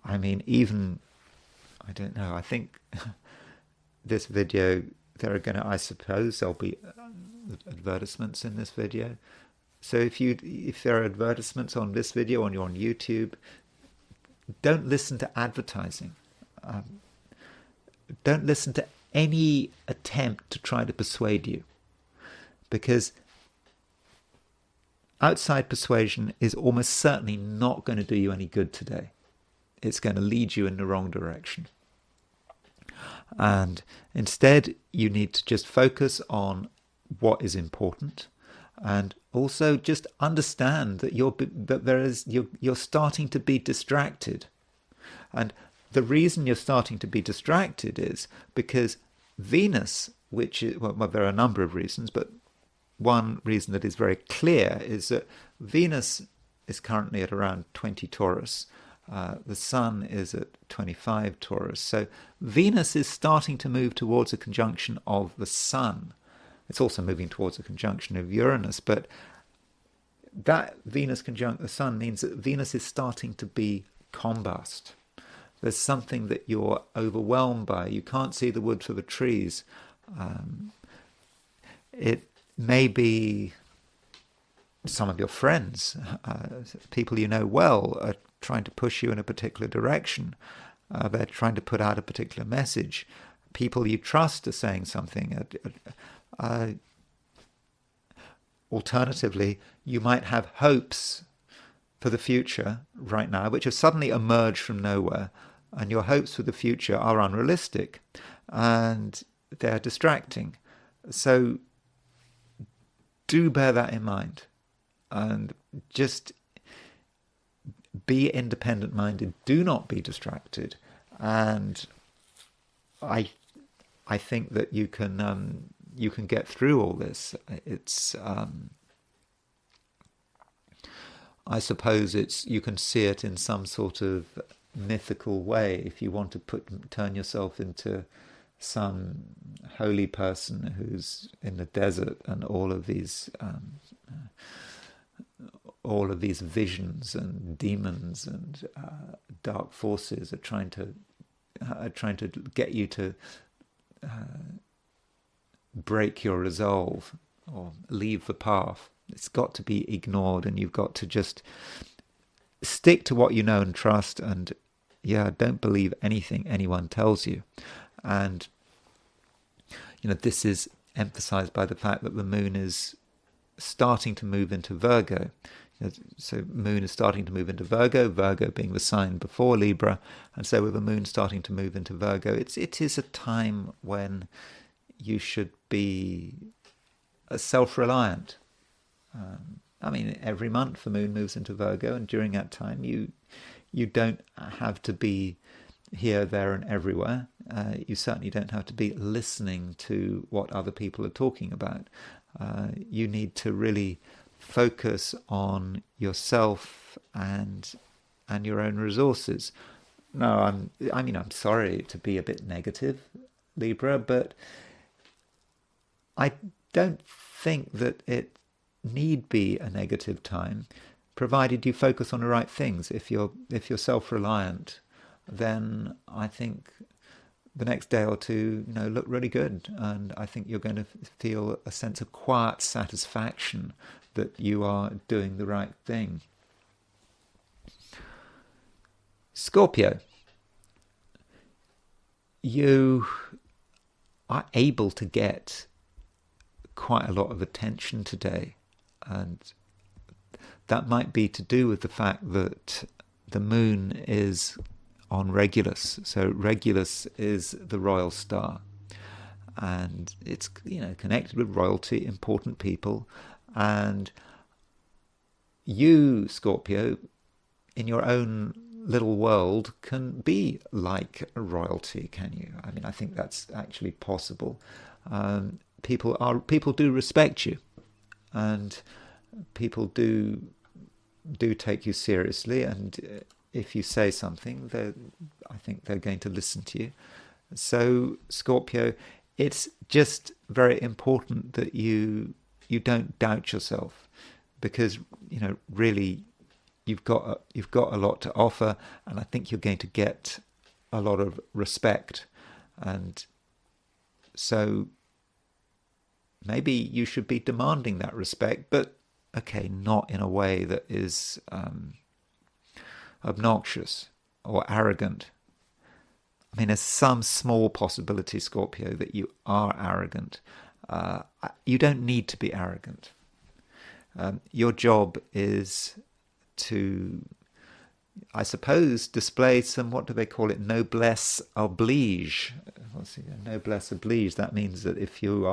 I mean, even, I don't know, I think this video, I suppose there'll be advertisements in this video. So if there are advertisements on this video, on YouTube, don't listen to advertising. Don't listen to any attempt to try to persuade you, because outside persuasion is almost certainly not going to do you any good today. It's going to lead you in the wrong direction. And instead, you need to just focus on what is important, and also just understand that you're starting to be distracted. And the reason you're starting to be distracted is because Venus, which is, well, there are a number of reasons, but one reason that is very clear is that Venus is currently at around 20 Taurus. The Sun is at 25 Taurus. So Venus is starting to move towards a conjunction of the Sun. It's also moving towards a conjunction of Uranus, but that Venus conjunct the Sun means that Venus is starting to be combust. There's something that you're overwhelmed by. You can't see the wood for the trees. It may be some of your friends, people you know well, are trying to push you in a particular direction. They're trying to put out a particular message. People you trust are saying something. Alternatively, you might have hopes for the future right now, which have suddenly emerged from nowhere, and your hopes for the future are unrealistic and they're distracting. So do bear that in mind, and just be independent-minded. Do not be distracted. And I think that you can get through all this. It's I suppose you can see it in some sort of mythical way. If you want to turn yourself into some holy person who's in the desert, and all of these visions and demons and dark forces are trying to get you to break your resolve or leave the path. It's got to be ignored, and you've got to just stick to what you know and trust, and don't believe anything anyone tells you. And this is emphasized by the fact that the moon is starting to move into Virgo. So moon is starting to move into Virgo, Virgo being the sign before Libra, and so with the moon starting to move into Virgo, it is a time when you should be self-reliant. Every month the moon moves into Virgo, and during that time you don't have to be here, there, and everywhere. You certainly don't have to be listening to what other people are talking about. You need to really focus on yourself and your own resources. No, I'm sorry to be a bit negative, Libra, but I don't think that it need be a negative time, provided you focus on the right things. If you're self-reliant, then I think the next day or two, look really good, and I think you're going to feel a sense of quiet satisfaction that you are doing the right thing. Scorpio, you are able to get quite a lot of attention today, and that might be to do with the fact that the moon is on Regulus. So Regulus is the royal star, and it's connected with royalty, important people. And you, Scorpio, in your own little world, can be like royalty, can you? I think that's actually possible. People do respect you, and people do take you seriously, and if you say something, I think they're going to listen to you. So, Scorpio, it's just very important that you don't doubt yourself, because really you've got a lot to offer, and I think you're going to get a lot of respect. And so maybe you should be demanding that respect, but okay, not in a way that is obnoxious or arrogant. I mean, there's some small possibility, Scorpio, that you are arrogant. You don't need to be arrogant. Your job is to, I suppose, display some, what do they call it, noblesse oblige. Noblesse oblige. That means that if you're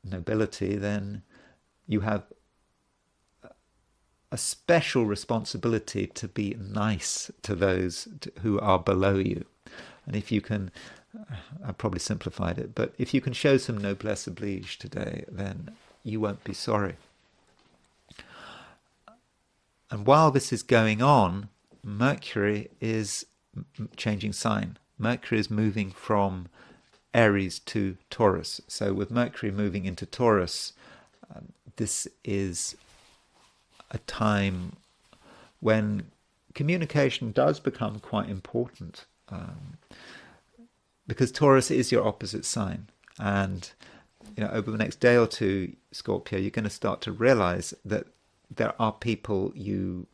nobility, then you have a special responsibility to be nice to those who are below you. And if you can, I probably simplified it, but if you can show some noblesse oblige today, then you won't be sorry. And while this is going on, Mercury is changing sign. Mercury is moving from Aries to Taurus. So with Mercury moving into Taurus, this is a time when communication does become quite important, because Taurus is your opposite sign. And over the next day or two, Scorpio, you're going to start to realize that there are people you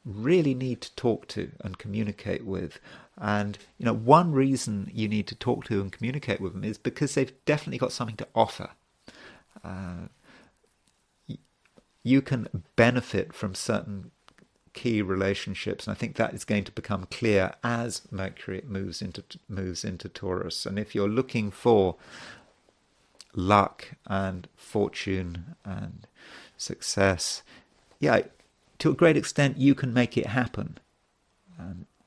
really need to talk to and communicate with. And one reason you need to talk to and communicate with them is because they've definitely got something to offer. You can benefit from certain key relationships, and I think that is going to become clear as Mercury moves into Taurus. And if you're looking for luck and fortune and success, to a great extent you can make it happen,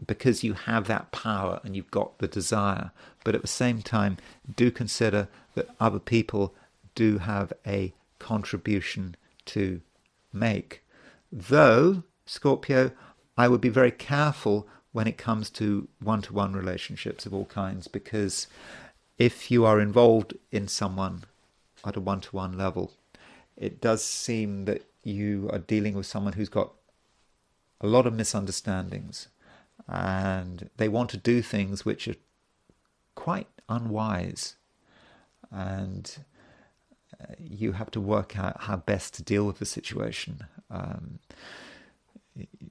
because you have that power and you've got the desire. But at the same time, do consider that other people do have a contribution to make. Though, Scorpio, I would be very careful when it comes to one-to-one relationships of all kinds, because if you are involved in someone at a one-to-one level, it does seem that you are dealing with someone who's got a lot of misunderstandings, and they want to do things which are quite unwise, and you have to work out how best to deal with the situation.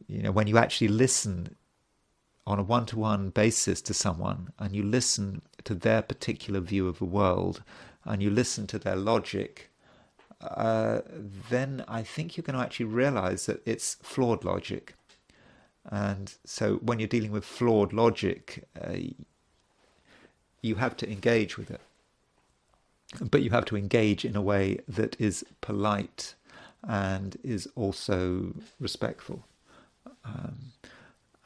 When you actually listen on a one-to-one basis to someone, and you listen to their particular view of the world, and you listen to their logic, then I think you're going to actually realize that it's flawed logic. And so when you're dealing with flawed logic, you have to engage with it. But you have to engage in a way that is polite and is also respectful.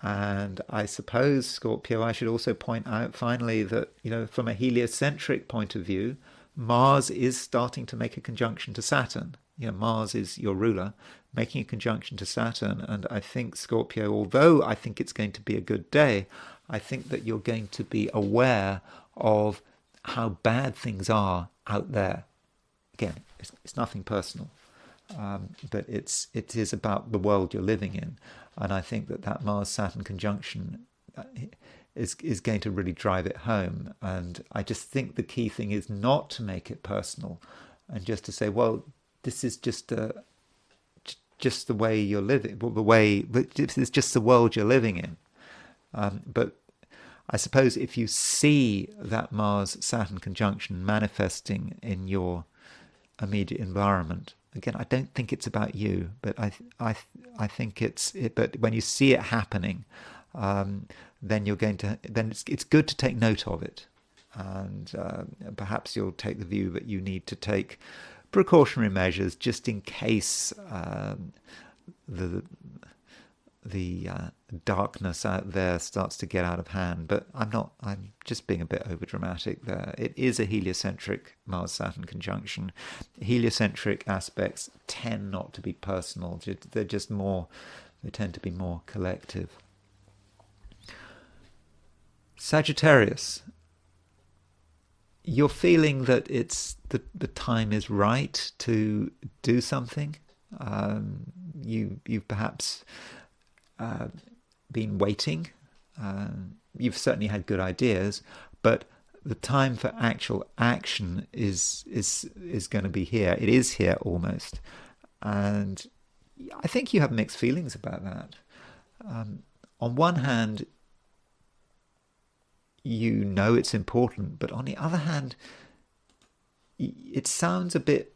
And I suppose, Scorpio, I should also point out finally that, from a heliocentric point of view, Mars is starting to make a conjunction to Saturn. Mars is your ruler, making a conjunction to Saturn. And I think, Scorpio, although I think it's going to be a good day, I think that you're going to be aware of how bad things are out there. Again, it's nothing personal, but it is about the world you're living in. And I think that Mars-Saturn conjunction is going to really drive it home. And I just think the key thing is not to make it personal, and just to say, well, this is just the way you're living, this is just the world you're living in. But I suppose if you see that Mars-Saturn conjunction manifesting in your immediate environment, again, I don't think it's about you, but I think it's. But when you see it happening, then it's good to take note of it, and perhaps you'll take the view that you need to take precautionary measures just in case the darkness out there starts to get out of hand. But I'm just being a bit overdramatic there. It is a heliocentric Mars-Saturn conjunction. Heliocentric aspects tend not to be personal. They tend to be more collective. Sagittarius, you're feeling that the time is right to do something. You've perhaps been waiting. You've certainly had good ideas, but the time for actual action is going to be here. It is here almost, and I think you have mixed feelings about that. On one hand, you know it's important, but on the other hand, it sounds a bit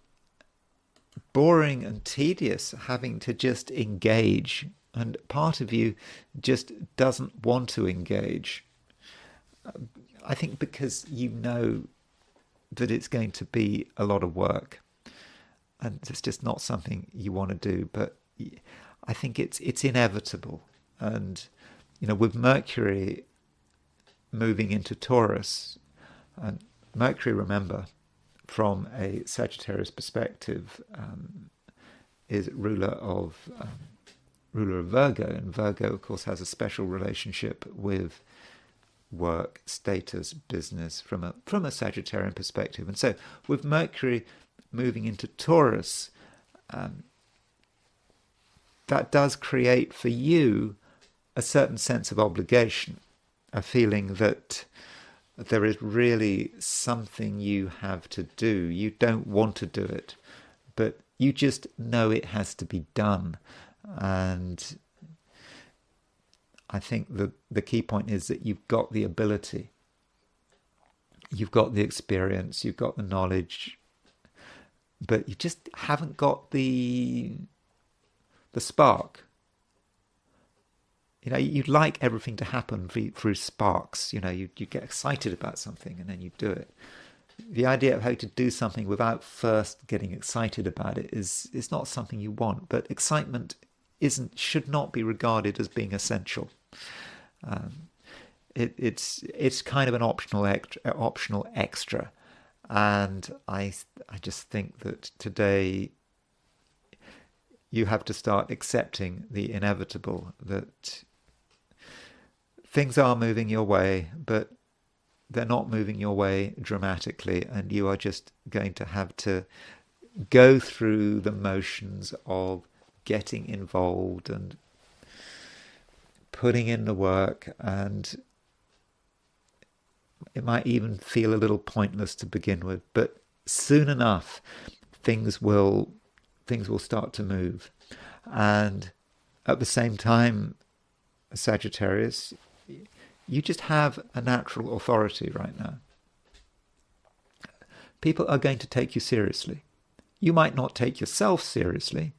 boring and tedious having to just engage, and part of you just doesn't want to engage. I think because you know that it's going to be a lot of work, and it's just not something you want to do. But I think it's inevitable, and with Mercury moving into Taurus, and Mercury, remember, from a Sagittarius perspective, is ruler of Virgo, and Virgo, of course, has a special relationship with work, status, business from a Sagittarian perspective. And so with Mercury moving into Taurus, that does create for you a certain sense of obligation, a feeling that there is really something you have to do. You don't want to do it, but you just know it has to be done. And I think the key point is that you've got the ability, you've got the experience, you've got the knowledge, but you just haven't got the spark. You'd like everything to happen through sparks. You get excited about something and then you do it. The idea of how to do something without first getting excited about it is not something you want. But excitement should not be regarded as being essential. It's kind of an optional extra, and I just think that today you have to start accepting the inevitable, that things are moving your way, but they're not moving your way dramatically, and you are just going to have to go through the motions of getting involved and putting in the work, and it might even feel a little pointless to begin with, but soon enough things will start to move. And at the same time, Sagittarius, you just have a natural authority right now. People are going to take you seriously. You might not take yourself seriously.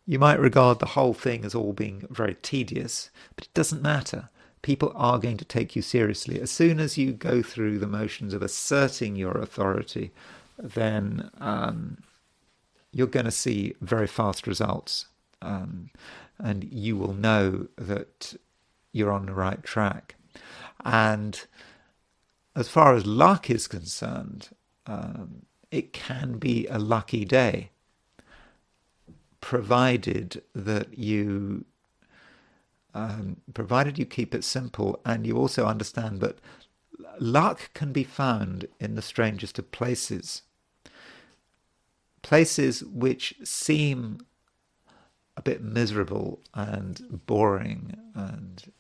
You might regard the whole thing as all being very tedious, but it doesn't matter. People are going to take you seriously. As soon as you go through the motions of asserting your authority, then you're going to see very fast results, and you will know that you're on the right track. And as far as luck is concerned, it can be a lucky day, provided you keep it simple, and you also understand that luck can be found in the strangest of places. Places which seem a bit miserable and boring and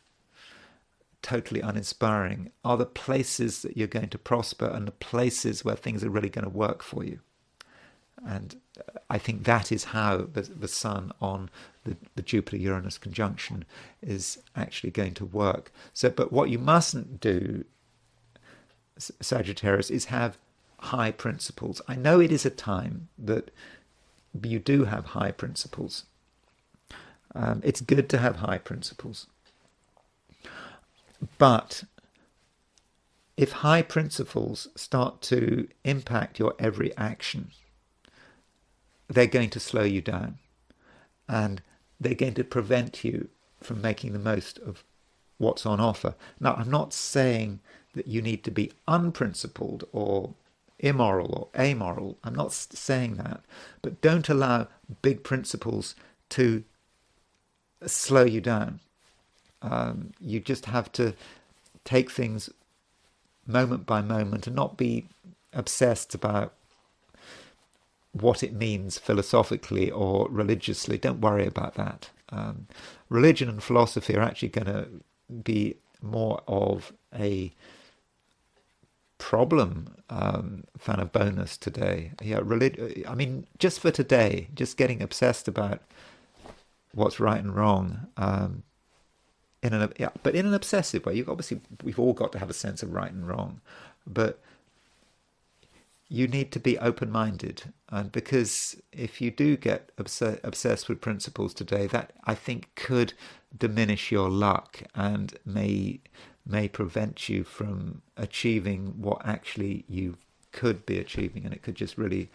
totally uninspiring are the places that you're going to prosper, and the places where things are really going to work for you. And I think that is how the Sun on the Jupiter-Uranus conjunction is actually going to work. But what you mustn't do, Sagittarius, is have high principles. I know it is a time that you do have high principles. It's good to have high principles. But if high principles start to impact your every action, they're going to slow you down, and they're going to prevent you from making the most of what's on offer. Now, I'm not saying that you need to be unprincipled or immoral or amoral. I'm not saying that. But don't allow big principles to slow you down. You just have to take things moment by moment and not be obsessed about what it means philosophically or religiously. Don't worry about that. Religion and philosophy are actually going to be more of a problem than a bonus today. Yeah, I mean, just for today, just getting obsessed about what's right and wrong, but in an obsessive way. We've all got to have a sense of right and wrong, but you need to be open-minded, and because if you do get obsessed with principles today, that I think could diminish your luck and may prevent you from achieving what actually you could be achieving, and it could just really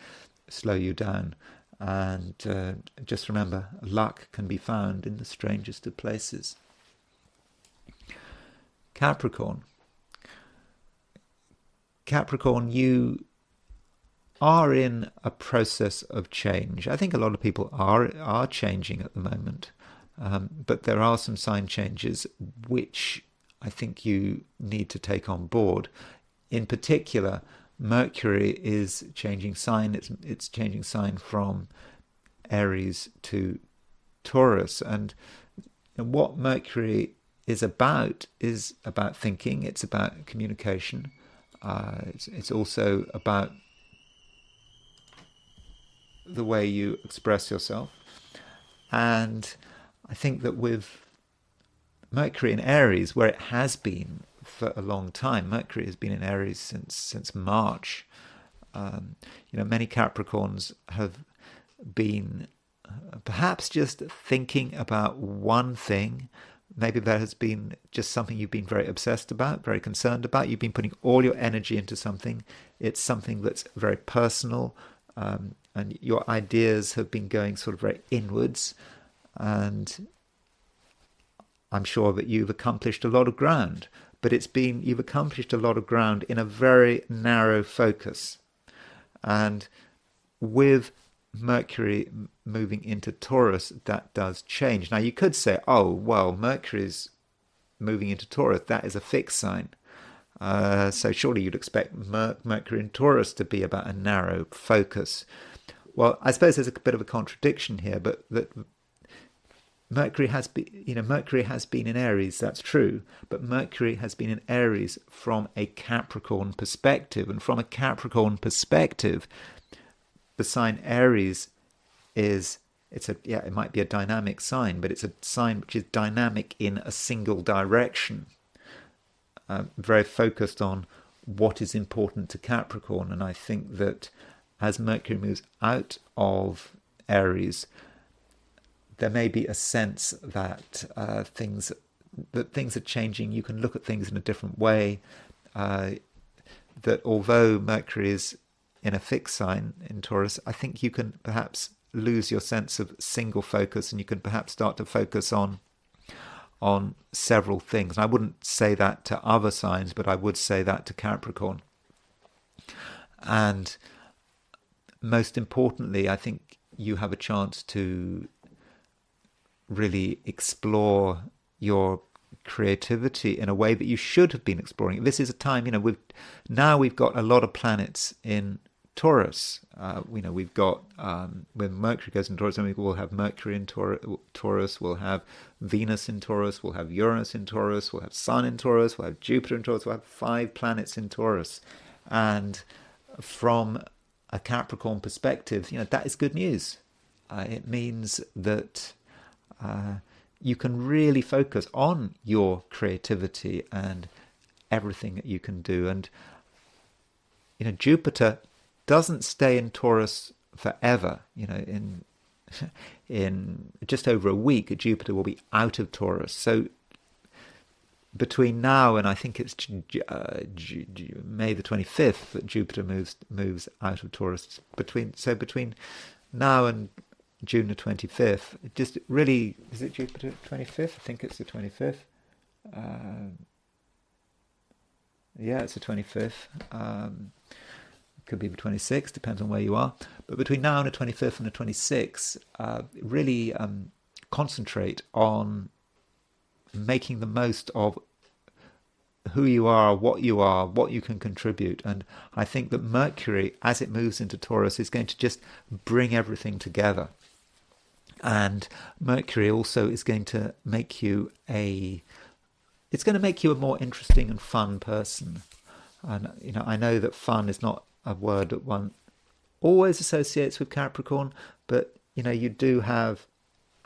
slow you down. And just remember, luck can be found in the strangest of places. Capricorn, you are in a process of change. I think a lot of people are changing at the moment, but there are some sign changes which I think you need to take on board. In particular, Mercury is changing sign. It's changing sign from Aries to Taurus, and what Mercury is about thinking. It's about communication. It's also about the way you express yourself. And I think that with Mercury in Aries, where it has been for a long time, Mercury has been in Aries since March. Many Capricorns have been perhaps just thinking about one thing. Maybe there has been just something you've been very obsessed about, very concerned about. You've been putting all your energy into something. It's something that's very personal, and your ideas have been going sort of very inwards. And I'm sure that you've accomplished a lot of ground, but you've accomplished a lot of ground in a very narrow focus. And with Mercury moving into Taurus, that does change. Now you could say, oh, well, Mercury's moving into Taurus, that is a fixed sign. So surely you'd expect Mercury in Taurus to be about a narrow focus. Well, I suppose there's a bit of a contradiction here, but that Mercury has been in Aries, that's true, but Mercury has been in Aries from a Capricorn perspective, and from a Capricorn perspective, the sign Aries it might be a dynamic sign, but it's a sign which is dynamic in a single direction, very focused on what is important to Capricorn. And I think that as Mercury moves out of Aries, there may be a sense that things are changing. You can look at things in a different way. That although Mercury is in a fixed sign in Taurus, I think you can perhaps lose your sense of single focus, and you can perhaps start to focus on several things. And I wouldn't say that to other signs, but I would say that to Capricorn. And most importantly, I think you have a chance to really explore your creativity in a way that you should have been exploring. This is a time, we've got a lot of planets in Taurus. We've got when Mercury goes in Taurus, then we'll have Mercury in Taurus, we'll have Venus in Taurus, we'll have Uranus in Taurus, we'll have Sun in Taurus, we'll have Jupiter in Taurus, we'll have 5 planets in Taurus. And from a Capricorn perspective, that is good news. It means that you can really focus on your creativity and everything that you can do. And Jupiter doesn't stay in Taurus forever. In just over a week, Jupiter will be out of Taurus. So between now and I think it's May the 25th that Jupiter moves out of Taurus. Between now and June the 25th, just really, is it Jupiter 25th? I think it's the 25th. It's the 25th. Could be the 26th, depends on where you are. But between now and the 25th and the 26th, really concentrate on making the most of who you are, what you can contribute. And I think that Mercury, as it moves into Taurus, is going to just bring everything together. And Mercury also is going to make you a more interesting and fun person. And I know that fun is not a word that one always associates with Capricorn, but you do have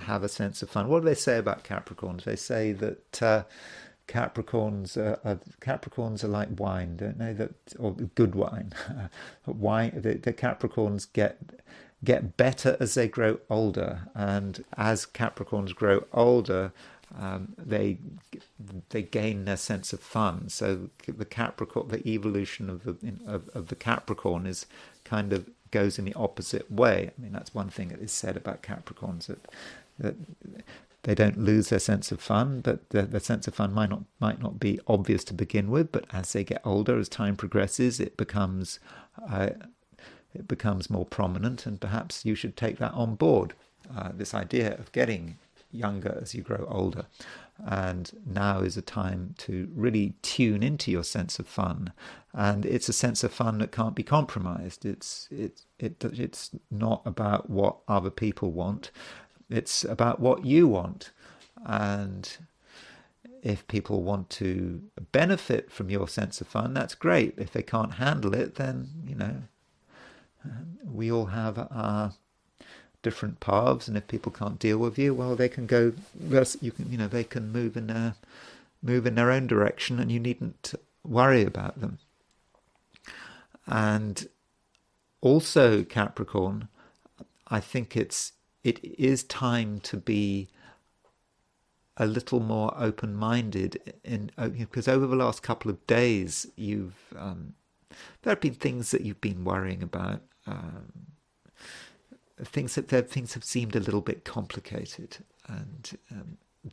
a sense of fun. What do they say about Capricorns? They say that Capricorns are like wine, don't they? Or good wine. Wine. The Capricorns get better as they grow older, and as Capricorns grow older, they gain their sense of fun. So the evolution of the Capricorn is kind of goes in the opposite way. I mean, that's one thing that is said about Capricorns, that they don't lose their sense of fun, but their sense of fun might not be obvious to begin with. But as they get older, as time progresses, it becomes more prominent, and perhaps you should take that on board. This idea of getting younger as you grow older, and now is a time to really tune into your sense of fun, and it's a sense of fun that can't be compromised. It's not about what other people want, it's about what you want. And if people want to benefit from your sense of fun, that's great. If they can't handle it, then we all have our different paths, and if people can't deal with you, well, they can go. They can move in their own direction, and you needn't worry about them. And also, Capricorn, I think it is time to be a little more open-minded, because over the last couple of days, there have been things that you've been worrying about. Things have seemed a little bit complicated, and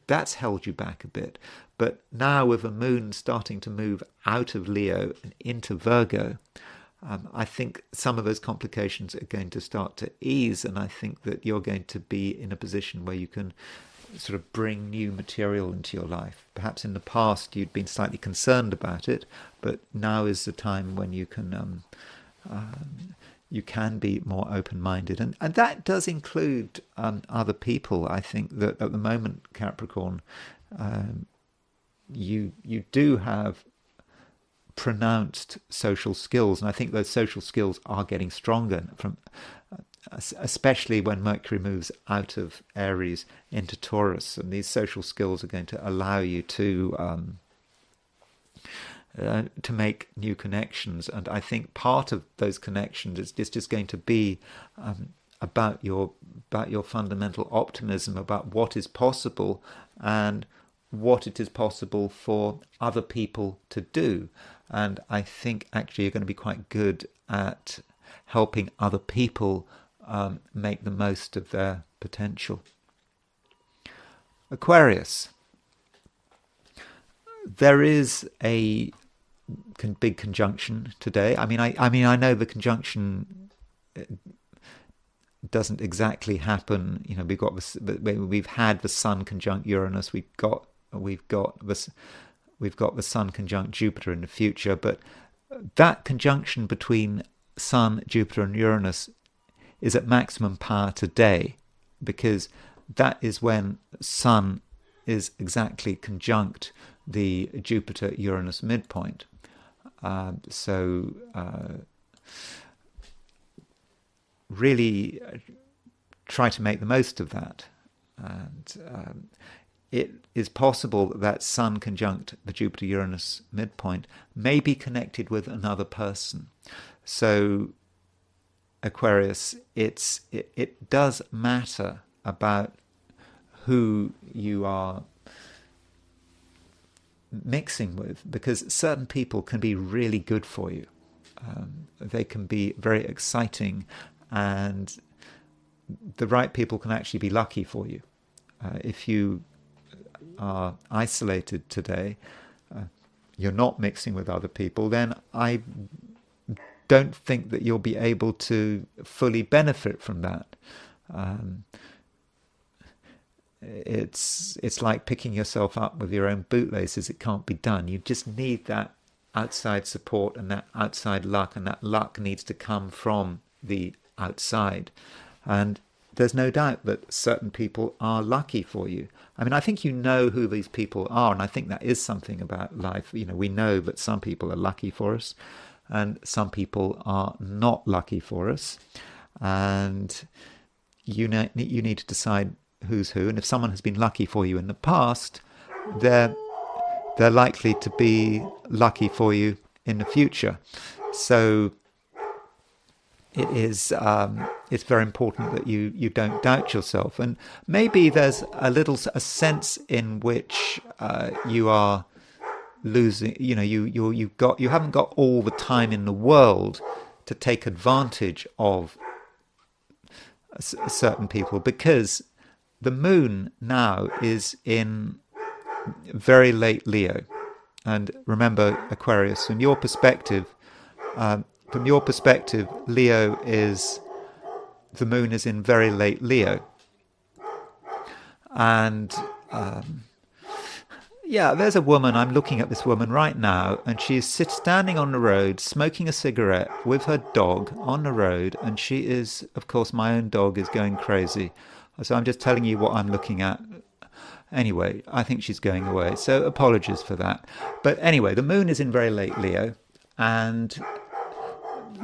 that's held you back a bit. But now, with the moon starting to move out of Leo and into Virgo, I think some of those complications are going to start to ease, and I think that you're going to be in a position where you can sort of bring new material into your life. Perhaps in the past you'd been slightly concerned about it, but now is the time when you can be more open-minded, and that does include other people. I think that at the moment, Capricorn, you do have pronounced social skills, and I think those social skills are getting stronger, especially when Mercury moves out of Aries into Taurus, and these social skills are going to allow you to make new connections. And I think part of those connections is just going to be about your fundamental optimism about what is possible and what it is possible for other people to do. And I think actually you're going to be quite good at helping other people make the most of their potential. Aquarius. There is a big conjunction today. I mean, I know the conjunction doesn't exactly happen. We've had the Sun conjunct Uranus. We've got the Sun conjunct Jupiter in the future. But that conjunction between Sun, Jupiter, and Uranus is at maximum power today, because that is when Sun is exactly conjunct the Jupiter-Uranus midpoint. Really try to make the most of that. And it is possible that Sun conjunct the Jupiter-Uranus midpoint may be connected with another person. So, Aquarius, it does matter about who you are mixing with, because certain people can be really good for you. They can be very exciting, and the right people can actually be lucky for you. If you are isolated today, you're not mixing with other people, then I don't think that you'll be able to fully benefit from that. it's like picking yourself up with your own bootlaces. It can't be done. You just need that outside support and that outside luck, and that luck needs to come from the outside. And there's no doubt that certain people are lucky for you. I mean, I think you know who these people are, and I think that is something about life. You know, we know that some people are lucky for us and some people are not lucky for us. And you need to decide who's who. And if someone has been lucky for you in the past, they're likely to be lucky for you in the future. So it is it's very important that you don't doubt yourself. And maybe there's a sense in which you are losing. You know, you haven't got all the time in the world to take advantage of certain people, because the moon now is in very late Leo. And remember, Aquarius, from your perspective, Leo is, the moon is in very late Leo. And there's a woman, I'm looking at this woman right now, and she's standing on the road, smoking a cigarette with her dog on the road, and she is, of course, my own dog is going crazy. So I'm just telling you what I'm looking at. Anyway, I think she's going away, so apologies for that. But anyway, the moon is in very late Leo, and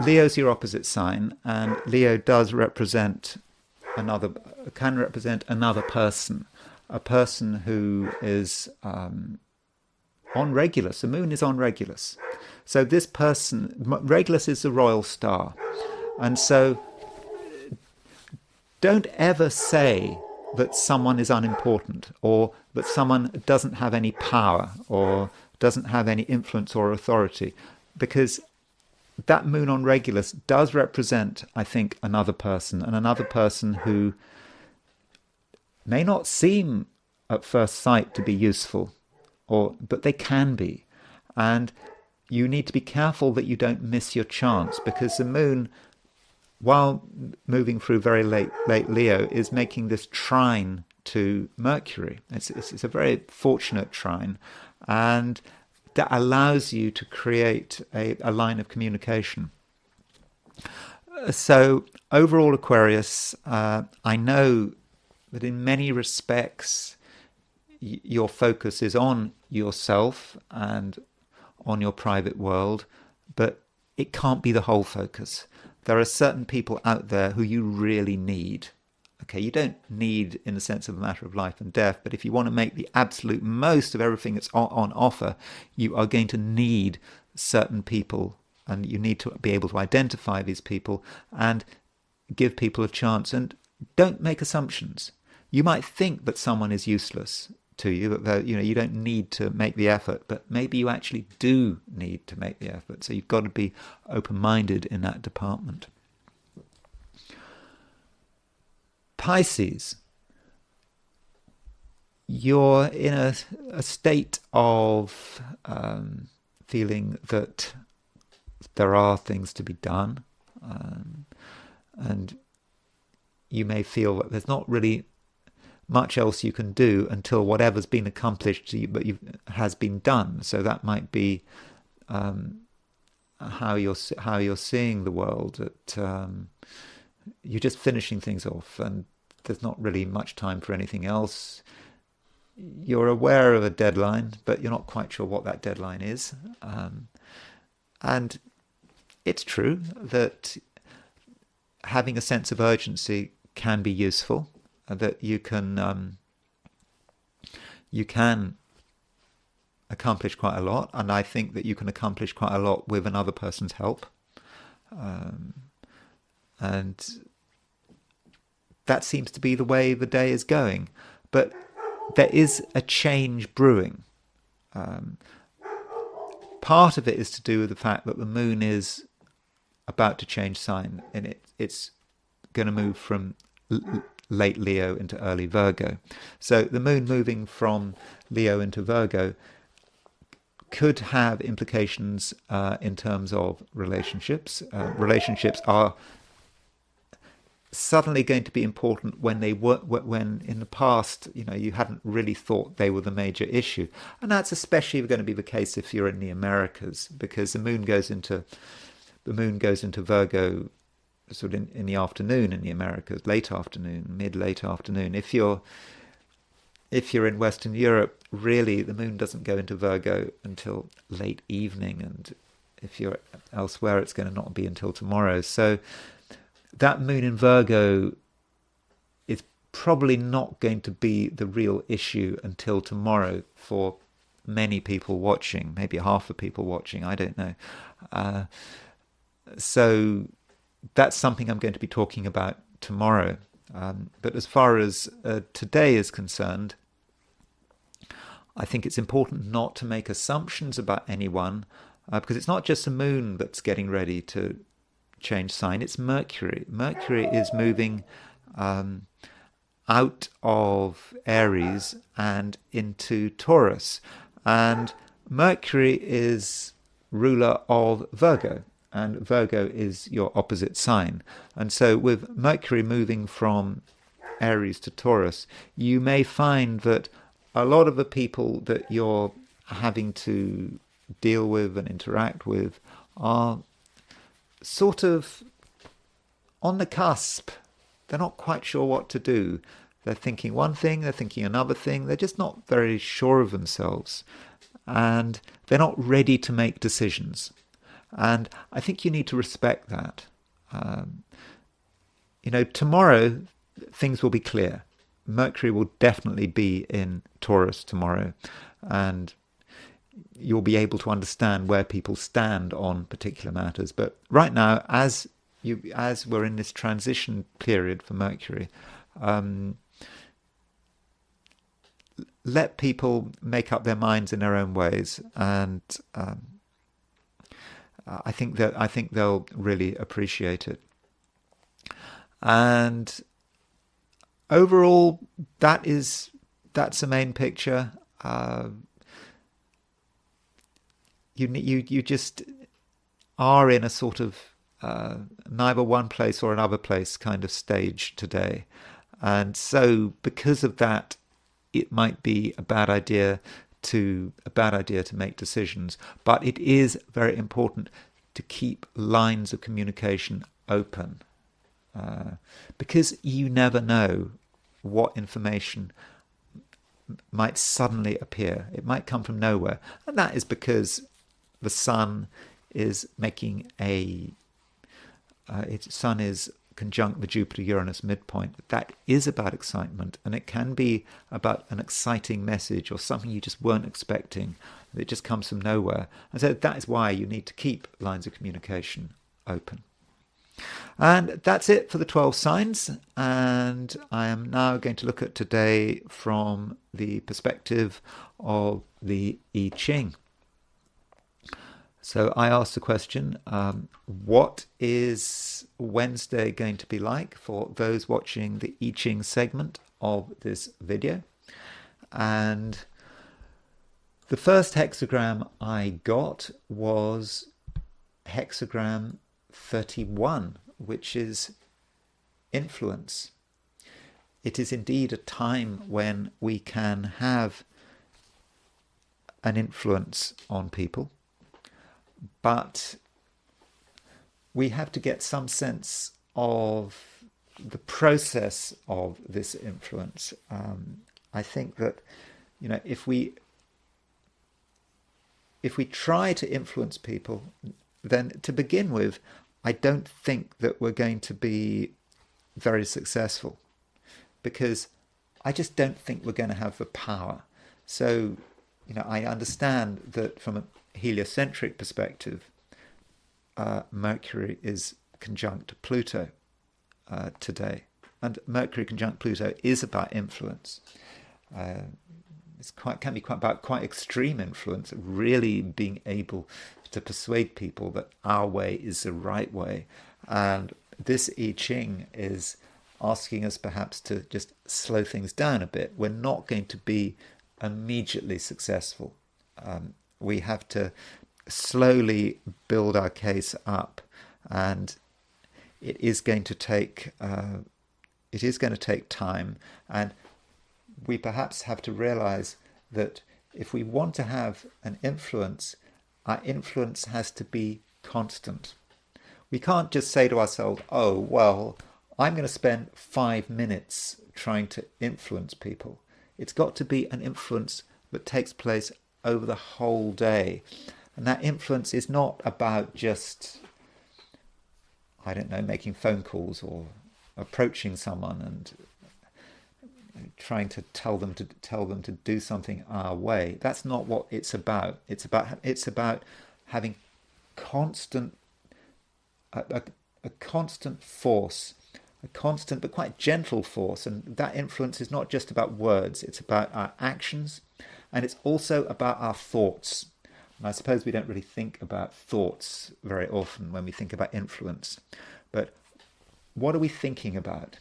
Leo's your opposite sign, and Leo can represent another person, a person who is on Regulus. The moon is on Regulus. So this person, Regulus is the royal star. And so don't ever say that someone is unimportant, or that someone doesn't have any power, or doesn't have any influence or authority, because that moon on Regulus does represent, I think, another person, and another person who may not seem at first sight to be useful, but they can be. And you need to be careful that you don't miss your chance, because the moon, while moving through very late Leo, is making this trine to Mercury. It's a very fortunate trine, and that allows you to create a line of communication. So overall, Aquarius, I know that in many respects your focus is on yourself and on your private world, but it can't be the whole focus. There are certain people out there who you really need. Okay, you don't need in the sense of a matter of life and death, but if you want to make the absolute most of everything that's on offer, you are going to need certain people, and you need to be able to identify these people and give people a chance. And don't make assumptions. You might think that someone is useless to you, that you don't need to make the effort, but maybe you actually do need to make the effort. So you've got to be open-minded in that department. Pisces, you're in a state of feeling that there are things to be done, and you may feel that there's not really much else you can do until whatever's been accomplished has been done. So that might be how you're seeing the world. That you're just finishing things off, and there's not really much time for anything else. You're aware of a deadline, but you're not quite sure what that deadline is. And it's true that having a sense of urgency can be useful, that you can accomplish quite a lot, and I think that you can accomplish quite a lot with another person's help. And that seems to be the way the day is going. But there is a change brewing. Part of it is to do with the fact that the moon is about to change sign, and it's going to move from late Leo into early Virgo. So the moon moving from Leo into Virgo could have implications in terms of relationships. Relationships are suddenly going to be important when they were, when in the past, you hadn't really thought they were the major issue. And that's especially going to be the case if you're in the Americas, because the moon goes into Virgo sort of in the afternoon in the Americas, late afternoon, mid-late afternoon. If you're in Western Europe, really the moon doesn't go into Virgo until late evening, and if you're elsewhere, it's going to not be until tomorrow. So that moon in Virgo is probably not going to be the real issue until tomorrow for many people watching, maybe half the people watching, I don't know. So that's something I'm going to be talking about tomorrow. But as far as today is concerned, I think it's important not to make assumptions about anyone, because it's not just the moon that's getting ready to change sign, it's Mercury. Mercury is moving out of Aries and into Taurus. And Mercury is ruler of Virgo, and Virgo is your opposite sign. And so with Mercury moving from Aries to Taurus, you may find that a lot of the people that you're having to deal with and interact with are sort of on the cusp. They're not quite sure what to do. They're thinking one thing, they're thinking another thing. They're just not very sure of themselves. And they're not ready to make decisions. And I think you need to respect that. Tomorrow things will be clear. Mercury will definitely be in Taurus tomorrow. And you'll be able to understand where people stand on particular matters. But right now, as we're in this transition period for Mercury, let people make up their minds in their own ways, and I think they'll really appreciate it. And overall, that's the main picture. You just are in a sort of neither one place or another place kind of stage today. And so because of that, it might be a bad idea to make decisions. But it is very important to keep lines of communication open, because you never know what information might suddenly appear. It might come from nowhere. And that is because the sun is making its sun is conjunct the Jupiter-Uranus midpoint. That is about excitement, and it can be about an exciting message or something you just weren't expecting. It just comes from nowhere. And so that is why you need to keep lines of communication open. And that's it for the 12 signs. And I am now going to look at today from the perspective of the I Ching. So I asked the question, what is Wednesday going to be like for those watching the I Ching segment of this video? And the first hexagram I got was hexagram 31, which is influence. It is indeed a time when we can have an influence on people. But we have to get some sense of the process of this influence. I think that, if we try to influence people, then to begin with, I don't think that we're going to be very successful, because I just don't think we're going to have the power. So, I understand that from a heliocentric perspective, Mercury is conjunct Pluto today, and Mercury conjunct Pluto is about influence. Can be quite extreme influence, really being able to persuade people that our way is the right way. And this I Ching is asking us perhaps to just slow things down a bit. We're not going to be immediately successful. We have to slowly build our case up, and it is going to take time, and we perhaps have to realize that if we want to have an influence, our influence has to be constant. We can't just say to ourselves, oh, well, I'm going to spend 5 minutes trying to influence people. It's got to be an influence that takes place over the whole day. And that influence is not about just, I don't know, making phone calls or approaching someone and trying to tell them to do something our way. That's not what it's about. It's about having constant a constant force, a constant but quite gentle force, and that influence is not just about words. It's about our actions, and it's also about our thoughts. And I suppose we don't really think about thoughts very often when we think about influence, but what are we thinking about?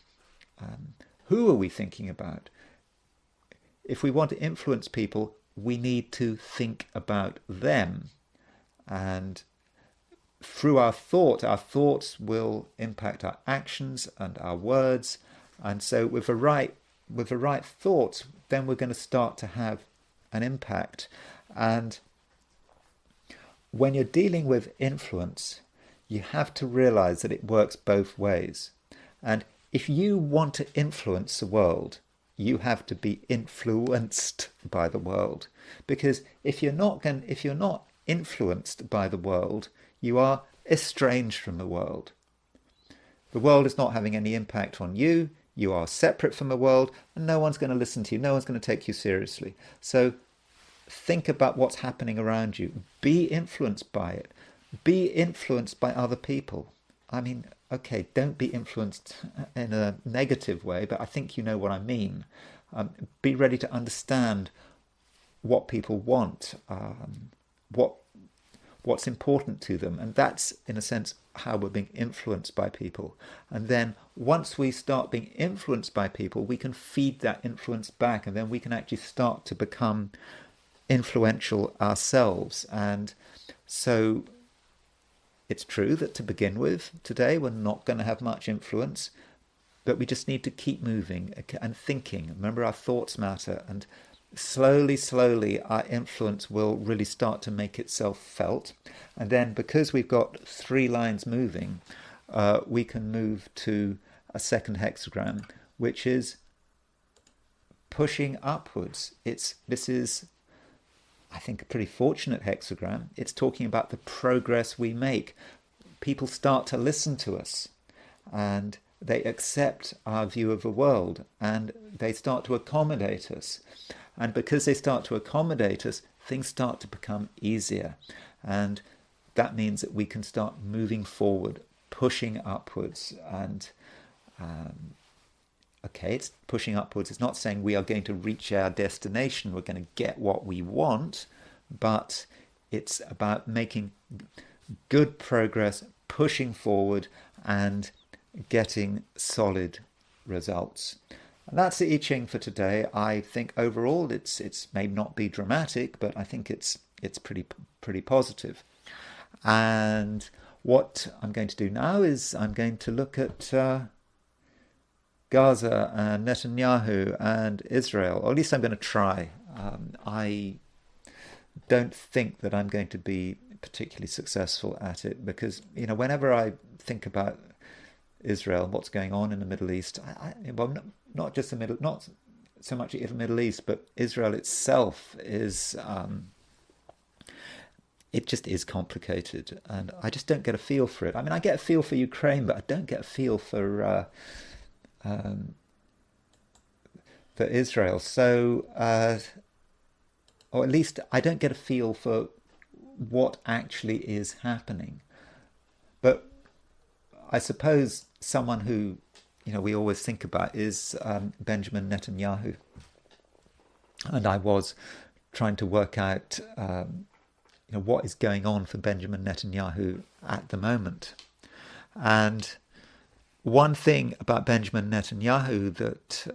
Who are we thinking about? If we want to influence people, we need to think about them. And through our thoughts will impact our actions and our words. And so with the right thoughts, then we're going to start to have an impact. And when you're dealing with influence, you have to realize that it works both ways. And if you want to influence the world, you have to be influenced by the world. Because if you're not influenced by the world, you are estranged from the world. The world is not having any impact on you. You are separate from the world, and no one's going to listen to you. No one's going to take you seriously. So think about what's happening around you. Be influenced by it. Be influenced by other people. I mean, okay, don't be influenced in a negative way, but I think you know what I mean. Be ready to understand what people want, what's important to them, and that's, in a sense, how we're being influenced by people. And then once we start being influenced by people, we can feed that influence back, and then we can actually start to become influential ourselves. And so it's true that to begin with, today we're not going to have much influence, but we just need to keep moving and thinking. Remember, our thoughts matter, and slowly our influence will really start to make itself felt. And then because we've got 3 lines moving, we can move to a second hexagram, which is pushing upwards. This is, I think, a pretty fortunate hexagram. It's talking about the progress we make. People start to listen to us, and they accept our view of the world, and they start to accommodate us. And because they start to accommodate us, things start to become easier. And that means that we can start moving forward, pushing upwards. And okay, it's pushing upwards. It's not saying we are going to reach our destination, we're going to get what we want, but it's about making good progress, pushing forward, and getting solid results. And that's the I Ching for today. I think overall it's may not be dramatic, but I think it's pretty positive. And what I'm going to do now is I'm going to look at Gaza and Netanyahu and Israel, or at least I'm going to try. I don't think that I'm going to be particularly successful at it, because whenever I think about Israel and what's going on in the Middle East, not so much in the Middle East, but Israel itself is it just is complicated, and I just don't get a feel for it. I mean, I get a feel for Ukraine, but I don't get a feel for Israel. So, or at least I don't get a feel for what actually is happening. But I suppose someone who we always think about is Benjamin Netanyahu, and I was trying to work out what is going on for Benjamin Netanyahu at the moment. And one thing about Benjamin Netanyahu that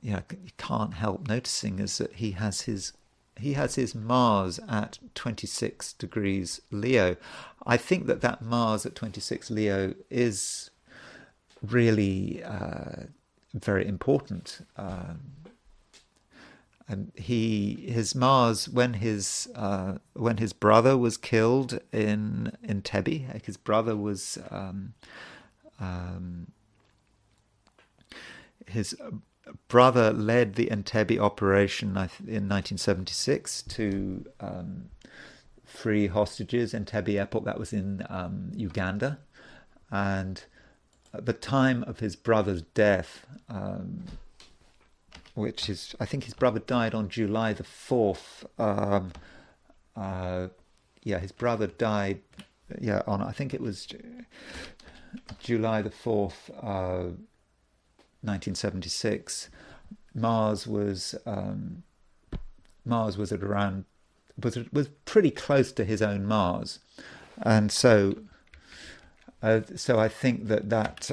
you can't help noticing is that he has his Mars at 26 degrees Leo. I think that Mars at 26 Leo is really very important. And his Mars, when his brother was killed in Entebbe, like his brother was his brother led the Entebbe operation in 1976 to free hostages. Entebbe Airport, that was in Uganda, and at the time of his brother's death, which is, I think his brother died on July the 4th. His brother died, on, I think it was July the 4th, 1976. Mars was at around, was pretty close to his own Mars, and so I think that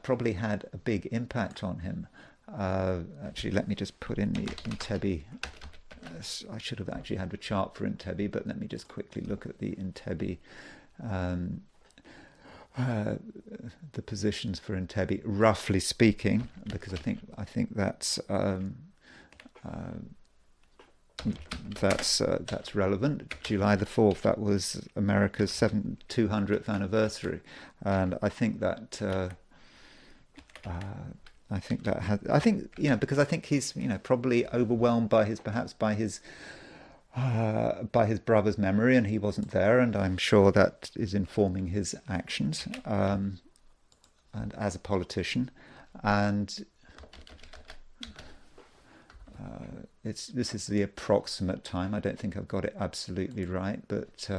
probably had a big impact on him. Actually, let me just put in the Entebbe. I should have actually had a chart for Entebbe, but let me just quickly look at the Entebbe, the positions for Entebbe, roughly speaking, because I think that's relevant. July the 4th, that was America's 200th anniversary, and I think that because I think he's probably overwhelmed by his brother's memory, and he wasn't there, and I'm sure that is informing his actions, and as a politician, and this is the approximate time. I don't think I've got it absolutely right, but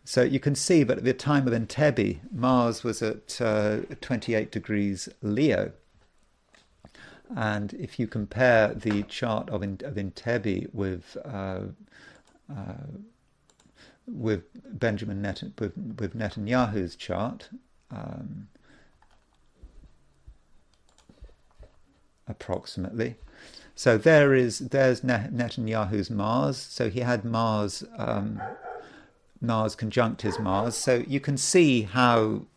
so you can see, but at the time of Entebbe, Mars was at 28 degrees Leo. And if you compare the chart of Entebbe with Netanyahu's chart, approximately. So there's Netanyahu's Mars. So he had Mars conjunct his Mars. So you can see how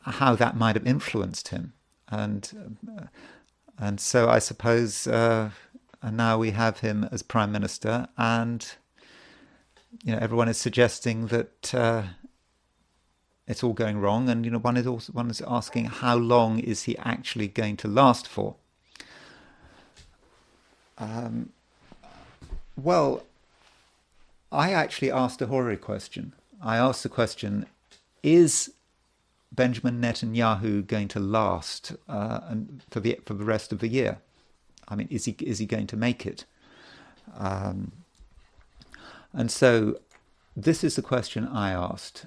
that might have influenced him, and so I suppose and now we have him as Prime Minister, and everyone is suggesting that it's all going wrong, and one is asking, how long is he actually going to last for? Well, I actually asked a horary question. I asked the question: is Benjamin Netanyahu going to last for the rest of the year? I mean, is he going to make it? And so this is the question I asked.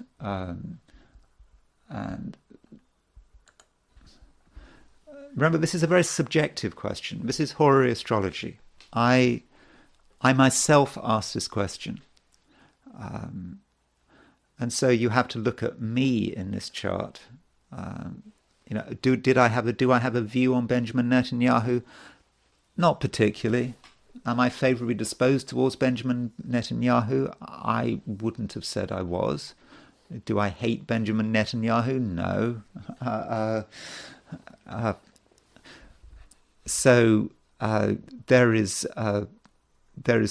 And remember, this is a very subjective question. This is horary astrology. I myself asked this question. And so you have to look at me in this chart. Do I have a view on Benjamin Netanyahu? Not particularly. Am I favourably disposed towards Benjamin Netanyahu? I wouldn't have said I was. Do I hate Benjamin Netanyahu? No. So there is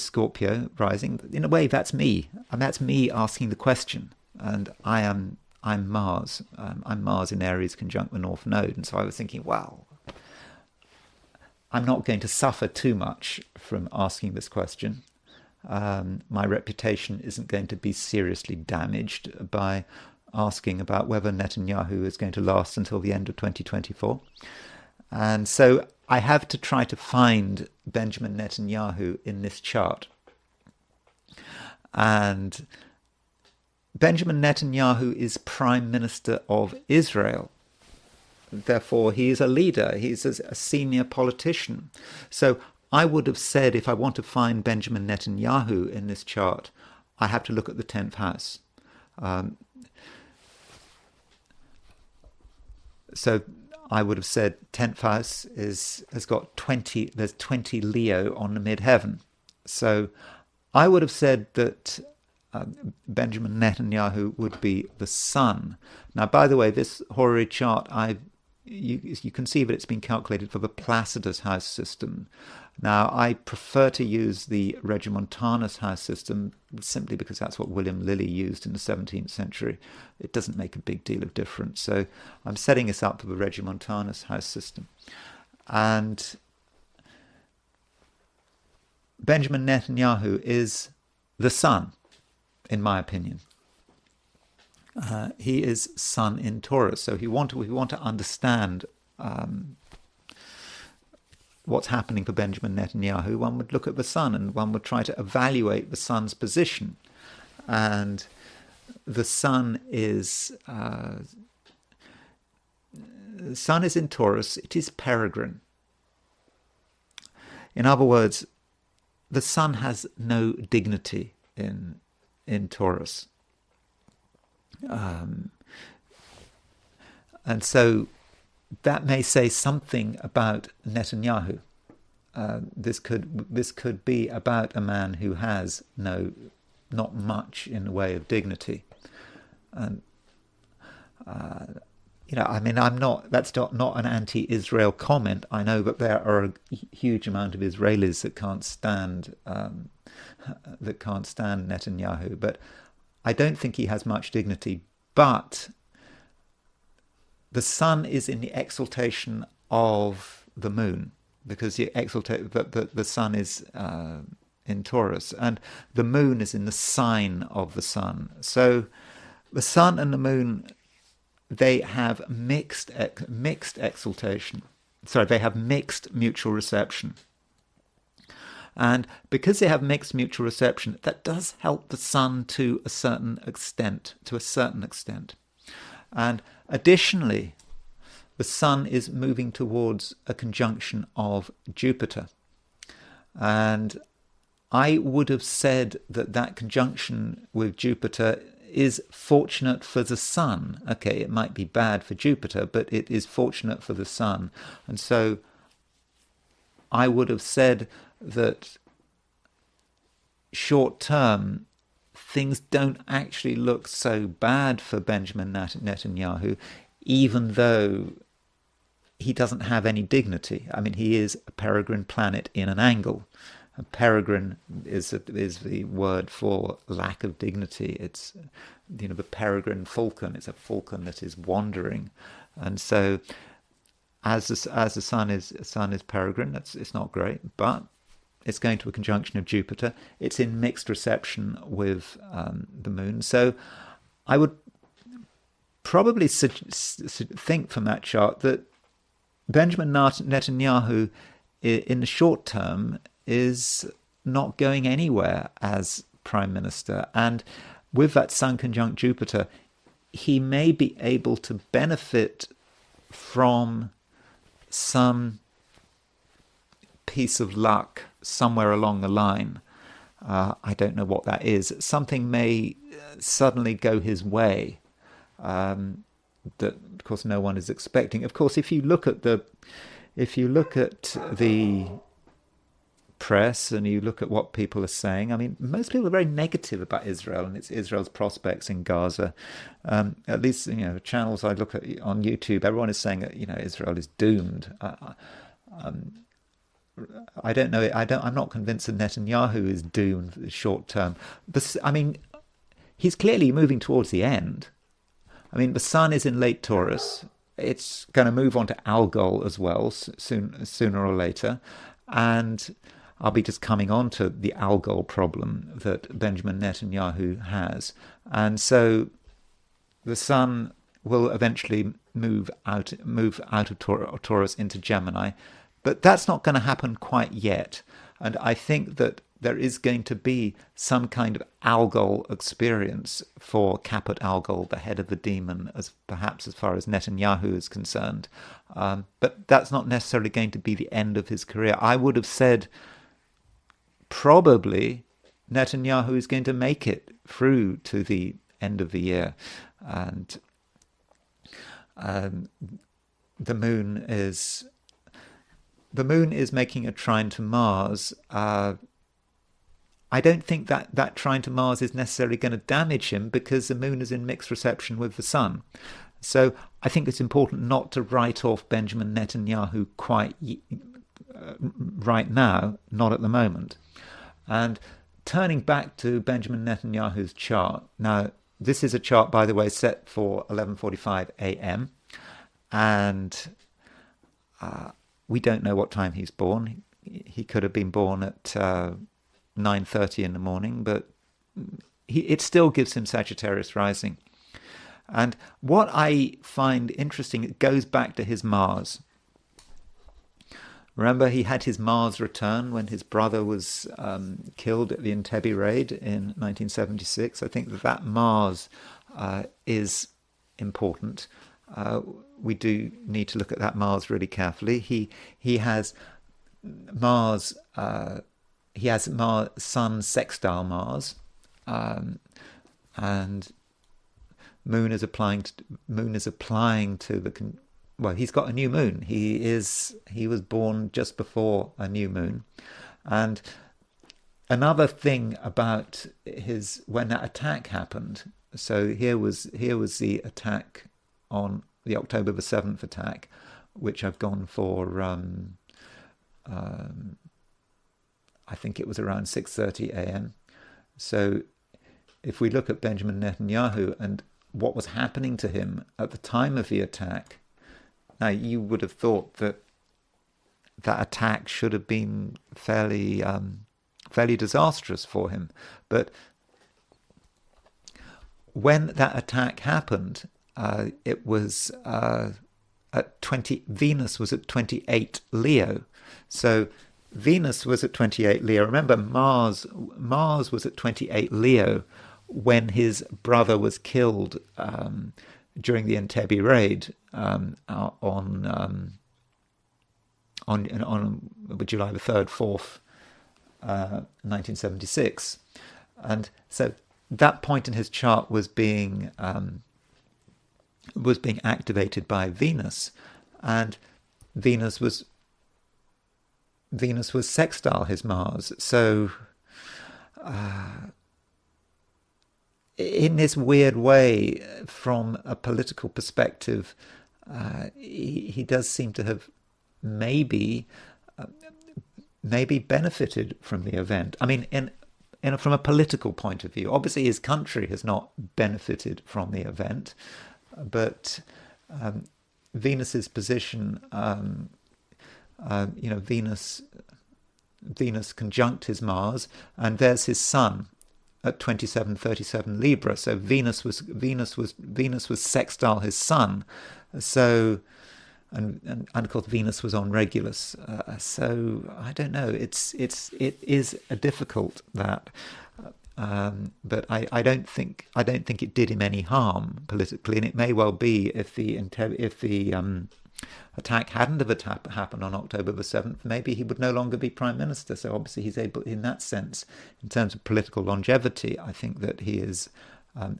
Scorpio rising. In a way, that's me, and that's me asking the question. And I'm Mars. I'm Mars in Aries conjunct the North Node, and so I was thinking, wow, I'm not going to suffer too much from asking this question. My reputation isn't going to be seriously damaged by asking about whether Netanyahu is going to last until the end of 2024. And so I have to try to find Benjamin Netanyahu in this chart. And Benjamin Netanyahu is Prime Minister of Israel. Therefore, he is a leader. He's a senior politician. So I would have said, if I want to find Benjamin Netanyahu in this chart, I have to look at the 10th house. So I would have said 10th house has got 20, there's 20 Leo on the midheaven. So I would have said that Benjamin Netanyahu would be the sun. Now, by the way, this horary chart, you can see that it's been calculated for the Placidus house system. Now, I prefer to use the Regiomontanus house system simply because that's what William Lilly used in the 17th century. It doesn't make a big deal of difference. So I'm setting this up for the Regiomontanus house system. And Benjamin Netanyahu is the sun, in my opinion. He is sun in Taurus. So if we want to understand what's happening for Benjamin Netanyahu, one would look at the sun and one would try to evaluate the sun's position. And the sun is in Taurus. It is peregrine. In other words, the sun has no dignity in Taurus. And so that may say something about Netanyahu. This could be about a man who has not much in the way of dignity. And that's not an anti-Israel comment. I know that there are a huge amount of Israelis that can't stand Netanyahu, but I don't think he has much dignity. But the sun is in the exaltation of the moon, because the sun is in Taurus, and the moon is in the sign of the sun. So the sun and the moon, they have mixed exaltation. Sorry, they have mixed mutual reception. And because they have mixed mutual reception, that does help the sun to a certain extent. And additionally, the sun is moving towards a conjunction of Jupiter. And I would have said that conjunction with Jupiter is fortunate for the sun. Okay, it might be bad for Jupiter, but it is fortunate for the sun. And so I would have said that short term, things don't actually look so bad for Benjamin Netanyahu, even though he doesn't have any dignity. I mean, he is a peregrine planet in an angle. A peregrine is the word for lack of dignity. It's, the peregrine falcon. It's a falcon that is wandering, and so as the sun is peregrine, it's not great, but it's going to a conjunction of Jupiter. It's in mixed reception with the moon. So I would probably think from that chart that Benjamin Netanyahu, in the short term, is not going anywhere as Prime Minister. And with that Sun conjunct Jupiter, he may be able to benefit from some piece of luck somewhere along the line. I don't know what that is. Something may suddenly go his way that, of course, no one is expecting. Of course, if you look at the press and you look at what people are saying, I mean, most people are very negative about Israel and Israel's prospects in Gaza. At least, channels I look at on YouTube, everyone is saying that Israel is doomed. I don't know. I'm not convinced that Netanyahu is doomed short term. But I mean, he's clearly moving towards the end. I mean, the sun is in late Taurus. It's going to move on to Algol as well sooner or later, and I'll be just coming on to the Algol problem that Benjamin Netanyahu has. And so the sun will eventually move out of Taurus into Gemini. But that's not going to happen quite yet. And I think that there is going to be some kind of Algol experience for Caput Algol, the head of the demon, as far as Netanyahu is concerned. But that's not necessarily going to be the end of his career. I would have said probably Netanyahu is going to make it through to the end of the year. And the moon is making a trine to Mars. I don't think that trine to Mars is necessarily going to damage him, because the moon is in mixed reception with the sun. So I think it's important not to write off Benjamin Netanyahu quite right now, not at the moment. And turning back to Benjamin Netanyahu's chart, now this is a chart, by the way, set for 11:45 a.m. and we don't know what time he's born. He could have been born at 9:30 in the morning, but it still gives him Sagittarius rising. And what I find interesting, it goes back to his Mars. Remember, he had his Mars return when his brother was killed at the Entebbe raid in 1976. I think that Mars is important. We do need to look at that Mars really carefully. He has Mars. He has Sun sextile Mars, and Moon is applying to the. Well, he's got a new moon. He was born just before a new moon, and another thing about when that attack happened. So here was the attack on the October the 7th attack, which I've gone for. I think it was around 6:30 a.m. So if we look at Benjamin Netanyahu and what was happening to him at the time of the attack, now you would have thought that attack should have been fairly disastrous for him. But when that attack happened, it was at 20. Venus was at 28 Leo. So Venus was at 28 Leo. Remember, Mars was at 28 Leo when his brother was killed during the Entebbe raid on July the 3rd, 4th, 1976. And so that point in his chart was being activated by Venus, and Venus was sextile his Mars. So in this weird way, from a political perspective, he does seem to have maybe benefited from the event. I mean, from a political point of view, obviously his country has not benefited from the event, but Venus's position, Venus conjunct his Mars, and there's his Sun at 27:37 Libra. So Venus was sextile his Sun. So and of course Venus was on Regulus. So I don't know. It is a difficult that. But I don't think it did him any harm politically, and it may well be if the attack hadn't have happened on October the 7th, maybe he would no longer be Prime Minister. So obviously he's able, in that sense, in terms of political longevity, I think that he is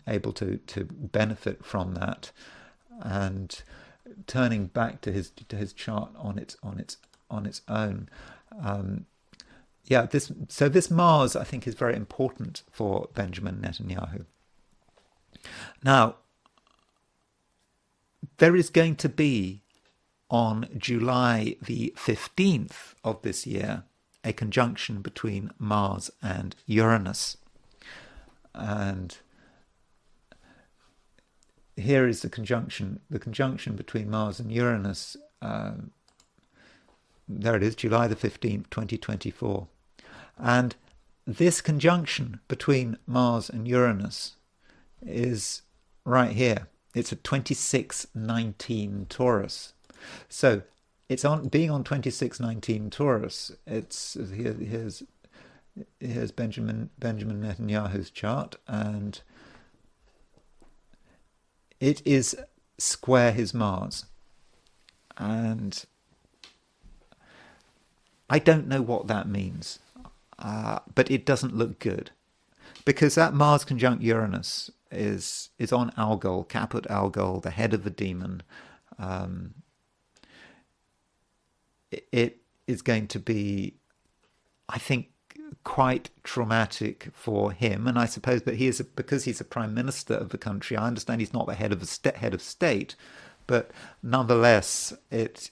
able to benefit from that. And turning back to his chart on its own. This Mars, I think, is very important for Benjamin Netanyahu. Now, there is going to be, on July the 15th of this year, a conjunction between Mars and Uranus. And here is the conjunction between Mars and Uranus. There it is, July the 15th, 2024. And this conjunction between Mars and Uranus is right here. It's at 2619 Taurus. So it's being on 2619 Taurus. Here's Benjamin Netanyahu's chart, and it is square his Mars. And I don't know what that means, but it doesn't look good, because that Mars conjunct Uranus is on Algol, Caput Algol, the head of the demon, it is going to be, I think, quite traumatic for him. And I suppose that because he's a prime minister of the country, I understand he's not the head of state, but nonetheless, it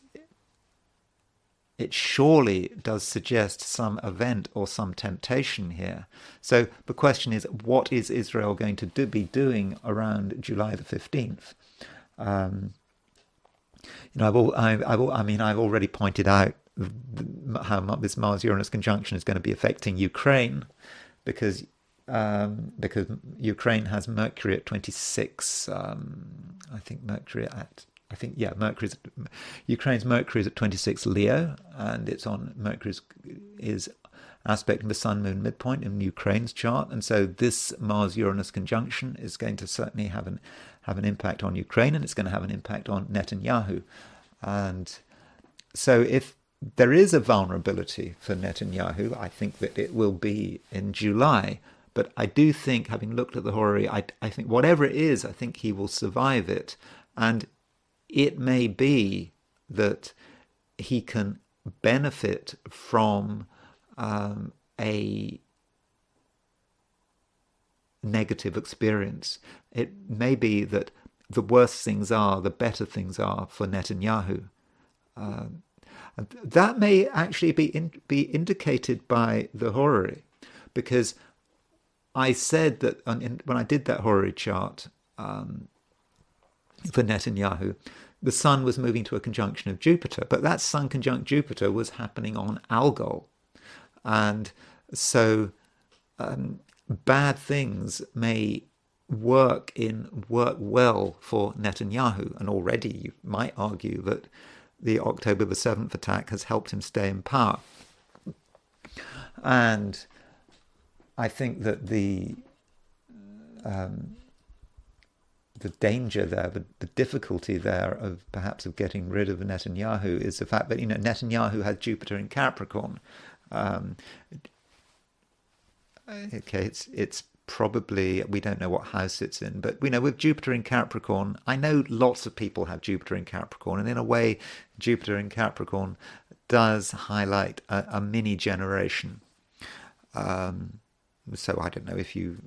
surely does suggest some event or some temptation here. So the question is, what is Israel going to be doing around July the 15th? I've already pointed out how this Mars-Uranus conjunction is going to be affecting Ukraine, because Ukraine has Mercury at 26. Ukraine's Mercury is at 26 Leo, and it's on Mercury is aspecting the Sun Moon midpoint in Ukraine's chart, and so this Mars-Uranus conjunction is going to certainly have an impact on Ukraine, and it's going to have an impact on Netanyahu. And so if there is a vulnerability for Netanyahu, I think that it will be in July. But I do think, having looked at the horary, I think whatever it is, I think he will survive it. And it may be that he can benefit from a negative experience. It may be that the worse things are, the better things are for Netanyahu. That may actually be indicated by the horary, because I said that when I did that horary chart for Netanyahu, the Sun was moving to a conjunction of Jupiter, but that Sun conjunct Jupiter was happening on Algol. And so bad things may work well for Netanyahu, and already you might argue that the October the 7th attack has helped him stay in power. And I think that the danger there, the difficulty there of getting rid of Netanyahu is the fact that Netanyahu had Jupiter in Capricorn. It's probably, we don't know what house it's in, but with Jupiter in Capricorn, I know lots of people have Jupiter in Capricorn, and in a way Jupiter in Capricorn does highlight a mini generation. So I don't know if you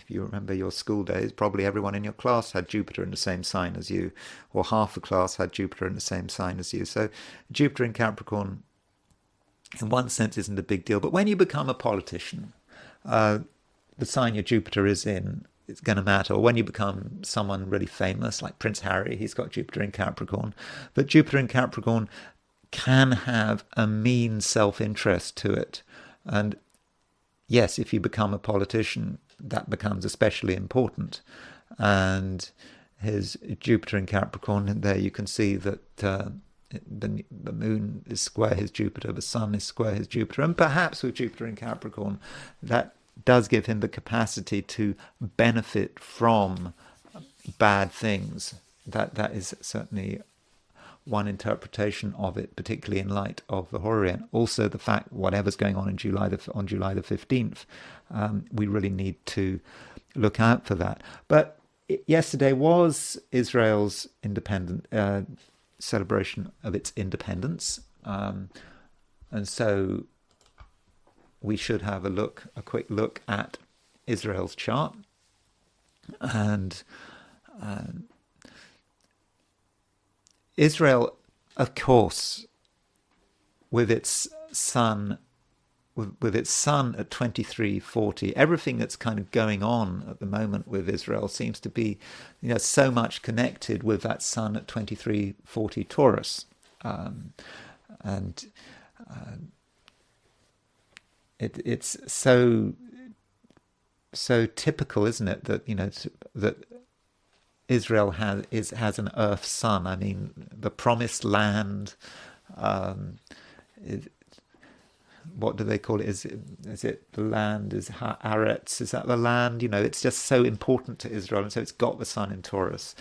remember your school days, probably everyone in your class had Jupiter in the same sign as you, or half the class had Jupiter in the same sign as you. So Jupiter in Capricorn in one sense isn't a big deal, but when you become a politician, the sign your Jupiter is in, it's going to matter. Or when you become someone really famous, like Prince Harry, he's got Jupiter in Capricorn. But Jupiter in Capricorn can have a mean self-interest to it. And yes, if you become a politician, that becomes especially important. And his Jupiter in Capricorn, and there you can see that the moon is square his Jupiter, the sun is square his Jupiter, and perhaps with Jupiter in Capricorn, that does give him the capacity to benefit from bad things. That is certainly one interpretation of it, particularly in light of the horary, and also the fact whatever's going on in July the 15th, we really need to look out for that. But yesterday was Israel's celebration of its independence, and so we should have a quick look at Israel's chart. And Israel, of course, with its sun at 2340, everything that's kind of going on at the moment with Israel seems to be, so much connected with that sun at 2340 Taurus, it's so typical, isn't it, that that Israel has an Earth sun. I mean, the Promised Land. What do they call it? Is it the land? Is Haaretz? Is that the land? It's just so important to Israel, and so it's got the sun in Taurus,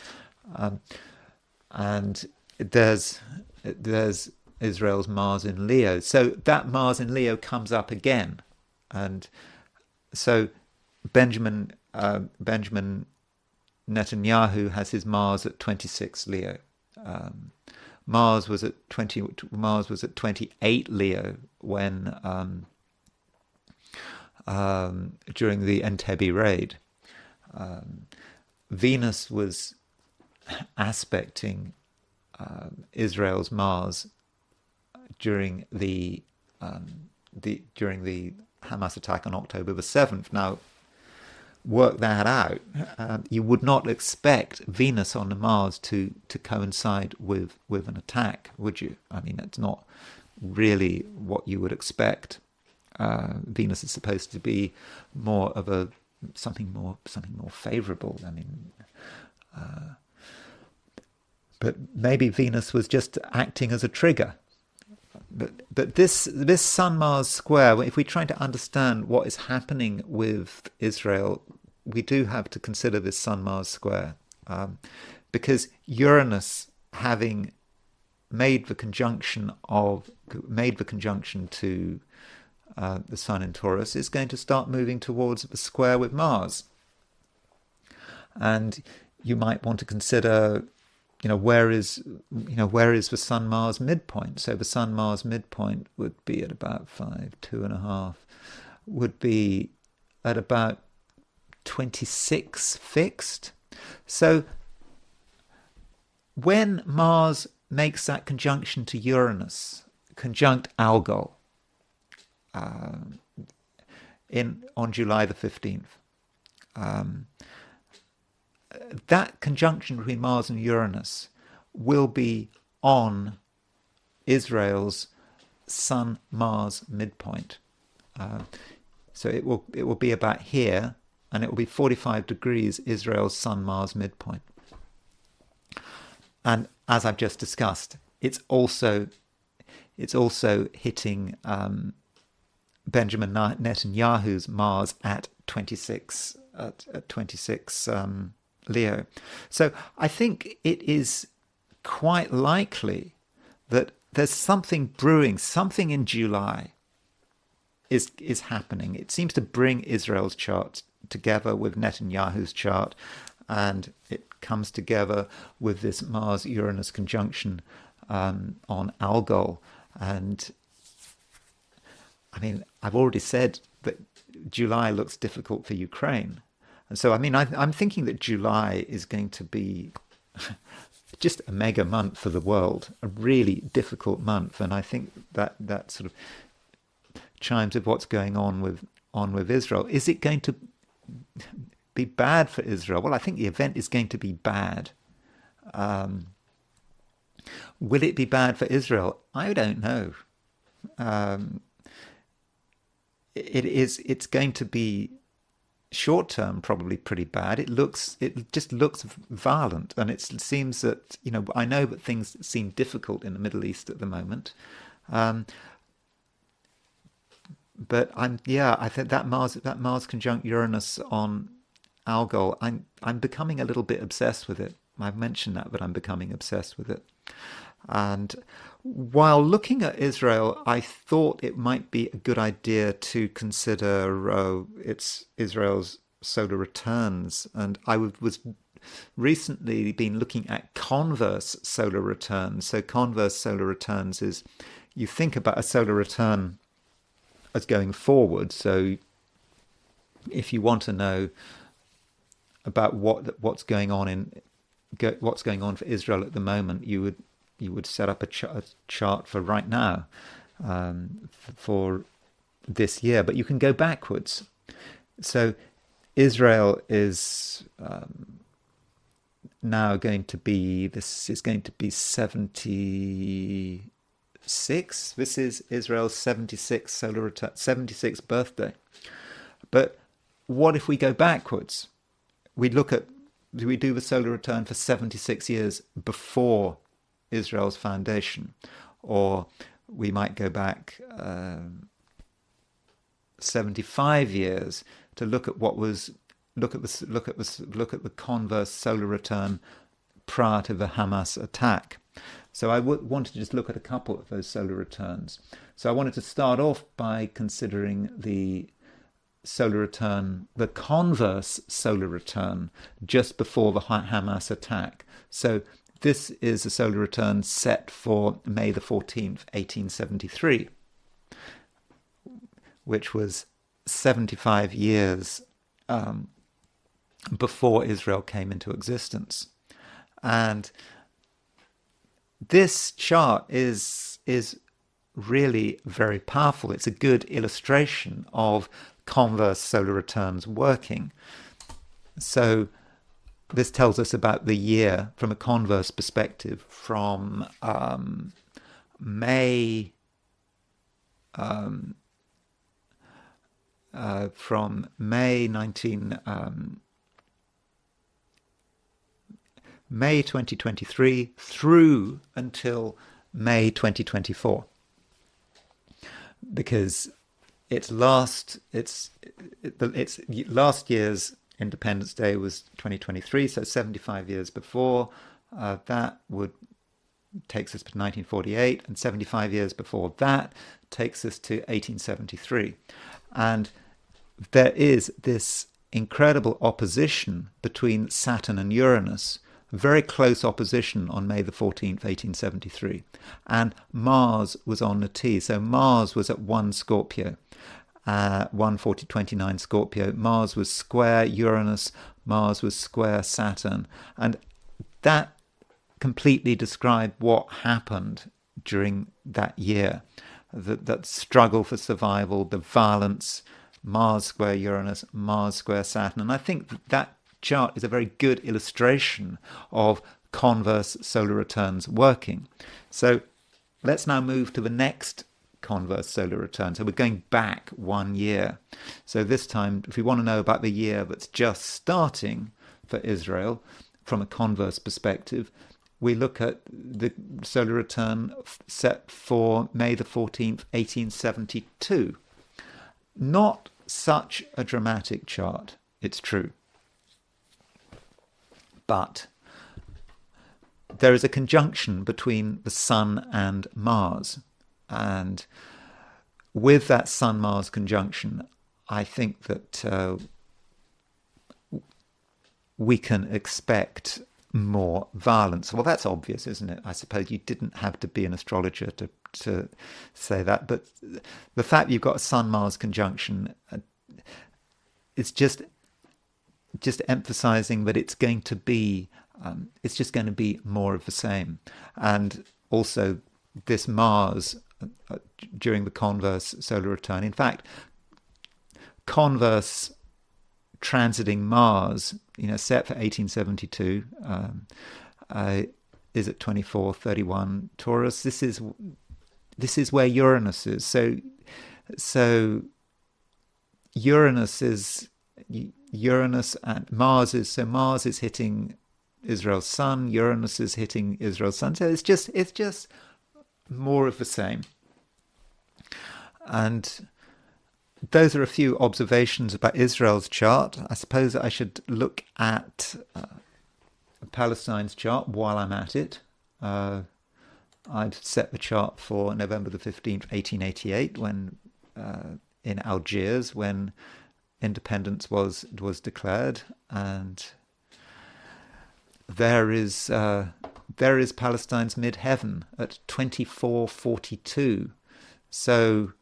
and there's Israel's Mars in Leo. So that Mars in Leo comes up again, and so Benjamin Netanyahu has his Mars at 26 Leo. Mars was at 28 Leo when during the Entebbe raid. Venus was aspecting Israel's Mars during the Hamas attack on October the 7th. Now, work that out. You would not expect Venus on the Mars to coincide with an attack, would you? I mean, that's not really what you would expect. Venus is supposed to be more of something more favourable. I mean, but maybe Venus was just acting as a trigger. But this Sun-Mars square, if we're trying to understand what is happening with Israel, we do have to consider this Sun-Mars square, because Uranus, having made the conjunction to the Sun in Taurus, is going to start moving towards the square with Mars, and you might want to consider, where is the Sun-Mars midpoint? So the Sun-Mars midpoint would be at about 5, 2.5, would be at about 26 fixed. So when Mars makes that conjunction to Uranus, conjunct Algol, on July the 15th, that conjunction between Mars and Uranus will be on Israel's Sun-Mars midpoint. So it will be about here, and it will be 45 degrees Israel's Sun-Mars midpoint. And as I've just discussed, it's also hitting Benjamin Netanyahu's Mars at 26 Leo. So I think it is quite likely that there's something brewing, something in July is happening. It seems to bring Israel's chart together with Netanyahu's chart, and it comes together with this Mars-Uranus conjunction on Algol. And I mean, I've already said that July looks difficult for Ukraine. And so, I mean, I'm thinking that July is going to be just a mega month for the world, a really difficult month. And I think that sort of chimes with what's going on with Israel. Is it going to be bad for Israel? Well, I think the event is going to be bad. Will it be bad for Israel? I don't know. It's going to be short term probably pretty bad. It just looks violent, and it seems that, I know that things seem difficult in the Middle East at the moment. But I think that Mars conjunct Uranus on Algol, I'm becoming a little bit obsessed with it. I've mentioned that, but I'm becoming obsessed with it. And while looking at Israel, I thought it might be a good idea to consider Israel's solar returns. And I was recently been looking at converse solar returns. So converse solar returns is, you think about a solar return as going forward. So if you want to know about what's going on for Israel at the moment, you would set up a chart for right now, for this year, but you can go backwards. So Israel is now going to be 76. This is Israel's 76th solar return, 76th birthday. But what if we go backwards? We do the solar return for 76 years before Israel's foundation, or we might go back 75 years to look at the converse solar return prior to the Hamas attack. So I wanted to just look at a couple of those solar returns. So I wanted to start off by considering the solar return, the converse solar return just before the Hamas attack. So this is a solar return set for May the 14th, 1873, which was 75 years before Israel came into existence. And this chart is really very powerful. It's a good illustration of converse solar returns working. So this tells us about the year from a converse perspective from May 2023 through until May 2024, because its last year's Independence Day was 2023, so 75 years before that takes us to 1948, and 75 years before that takes us to 1873. And there is this incredible opposition between Saturn and Uranus, very close opposition on May the 14th, 1873. And Mars was on the T, so Mars was at 1 Scorpio. 14029 Scorpio. Mars was square Uranus, Mars was square Saturn. And that completely described what happened during that year. That struggle for survival, the violence, Mars square Uranus, Mars square Saturn. And I think that chart is a very good illustration of converse solar returns working. So let's now move to the next converse solar return. So we're going back 1 year. So this time, if we want to know about the year that's just starting for Israel from a converse perspective, we look at the solar return set for May the 14th, 1872. Not such a dramatic chart, it's true. But there is a conjunction between the Sun and Mars. And with that Sun-Mars conjunction, I think that we can expect more violence. Well, that's obvious, isn't it? I suppose you didn't have to be an astrologer to say that. But the fact you've got a Sun-Mars conjunction, it's just emphasizing that it's going to be, it's just going to be more of the same. And also this Mars during the converse solar return. In fact, converse transiting Mars, set for 1872, is at 2431 Taurus. This is where Uranus is. So Uranus and Mars is, so Mars is hitting Israel's sun, Uranus is hitting Israel's sun. So it's just more of the same. And those are a few observations about Israel's chart. I suppose I should look at Palestine's chart while I'm at it. I'd set the chart for November the 15th, 1888, when in Algiers, when independence was declared, and there is Palestine's midheaven at 2442. So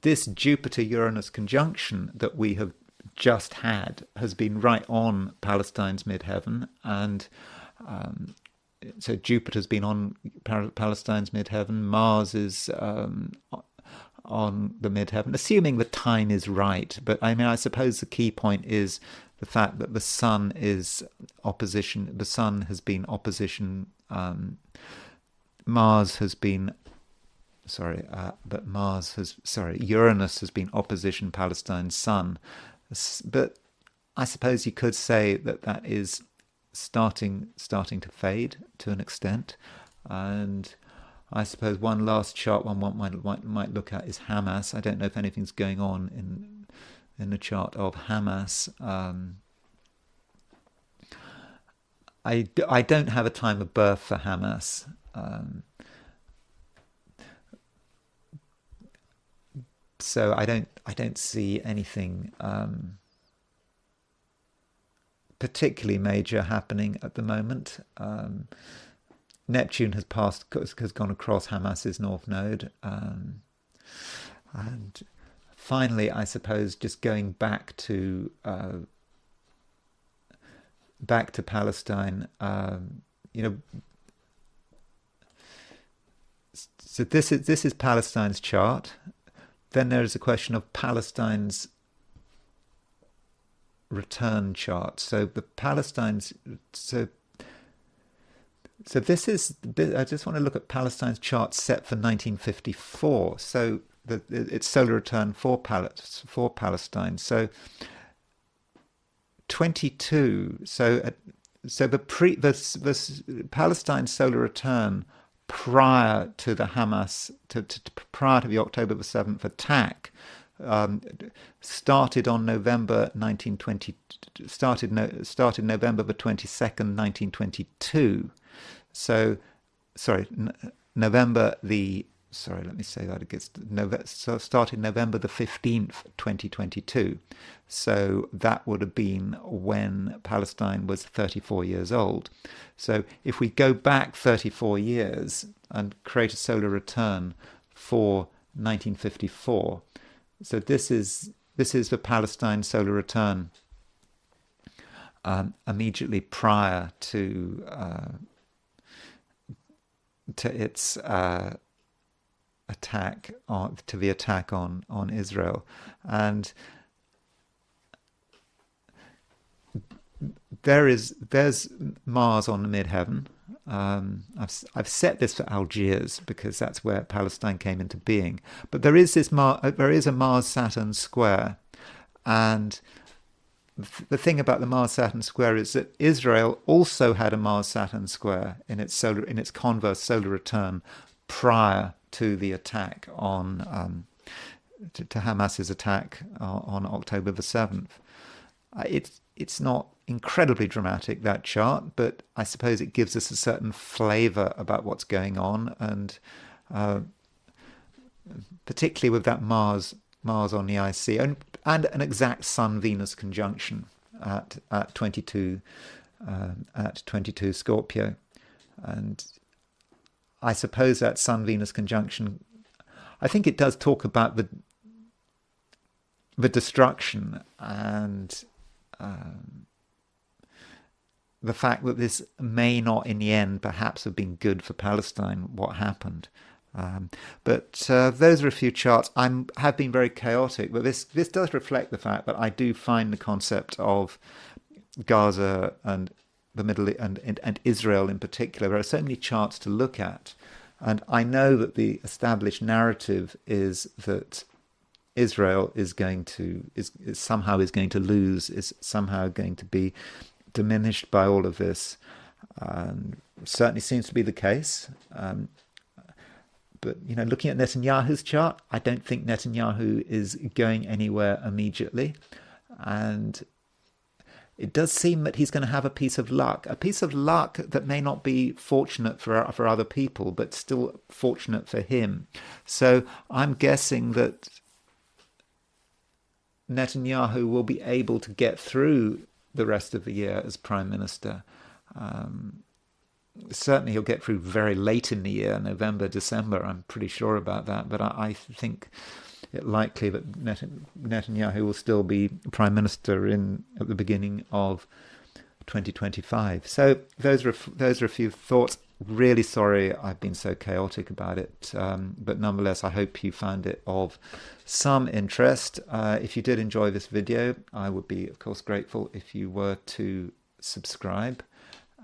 this Jupiter-Uranus conjunction that we have just had has been right on Palestine's midheaven, and so Jupiter's been on Palestine's midheaven. Mars is on the midheaven, assuming the time is right. But I suppose the key point is the fact that the Sun is opposition. The Sun has been opposition. Uranus has been opposition Palestine's Sun. But I suppose you could say that is starting to fade to an extent. And I suppose one last chart one might look at is Hamas. I don't know if anything's going on in the chart of Hamas. I don't have a time of birth for Hamas. So I don't see anything particularly major happening at the moment. Neptune has gone across Hamas's north node, and finally, I suppose, just going back to Palestine. So this is Palestine's chart. Then there is a question of Palestine's return chart. So the Palestine's so this is, I just want to look at Palestine's chart set for 1954. So its solar return for Palestine. So 22. So the Palestine solar return prior to the Hamas, prior to the October the 7th attack, started on November 1920. Started November the 22nd, 1922. So, sorry, November the. Sorry, let me say that again. So started November the 15th, 2022. So that would have been when Palestine was 34 years old. So if we go back 34 years and create a solar return for 1954, so this is the Palestine solar return immediately prior to its attack on Israel. And there's Mars on the midheaven. I've set this for Algiers because that's where Palestine came into being. But there is a Mars-Saturn square, and the thing about the Mars-Saturn square is that Israel also had a Mars-Saturn square in its converse solar return prior to the attack on to Hamas's attack on October the 7th. It's not incredibly dramatic, that chart, but I suppose it gives us a certain flavour about what's going on, and particularly with that Mars on the IC, and an exact Sun-Venus conjunction at 22 Scorpio. And I suppose that Sun-Venus conjunction, I think it does talk about the destruction and the fact that this may not in the end perhaps have been good for Palestine, what happened. But those are a few charts. Have been very chaotic, but this does reflect the fact that I do find the concept of Gaza and the Middle East and Israel in particular. There are so many charts to look at, and I know that the established narrative is that Israel is somehow going to lose, is somehow going to be diminished by all of this. Certainly seems to be the case. But looking at Netanyahu's chart, I don't think Netanyahu is going anywhere immediately, and it does seem that he's going to have a piece of luck that may not be fortunate for other people, but still fortunate for him. So I'm guessing that Netanyahu will be able to get through the rest of the year as Prime Minister. Certainly he'll get through very late in the year, November, December, I'm pretty sure about that, but I think it likely that Netanyahu will still be Prime Minister at the beginning of 2025. So those are a few thoughts. Really sorry I've been so chaotic about it, but nonetheless I hope you found it of some interest. If you did enjoy this video, I would be of course grateful if you were to subscribe.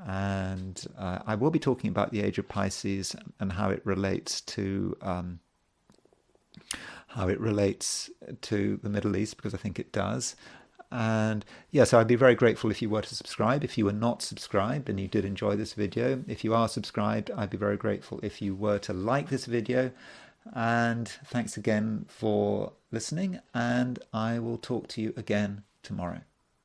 And I will be talking about the age of Pisces and how it relates to the Middle East, because I think it does. And yeah, so I'd be very grateful if you were to subscribe. If you were not subscribed and you did enjoy this video, if you are subscribed, I'd be very grateful if you were to like this video. And thanks again for listening, and I will talk to you again tomorrow.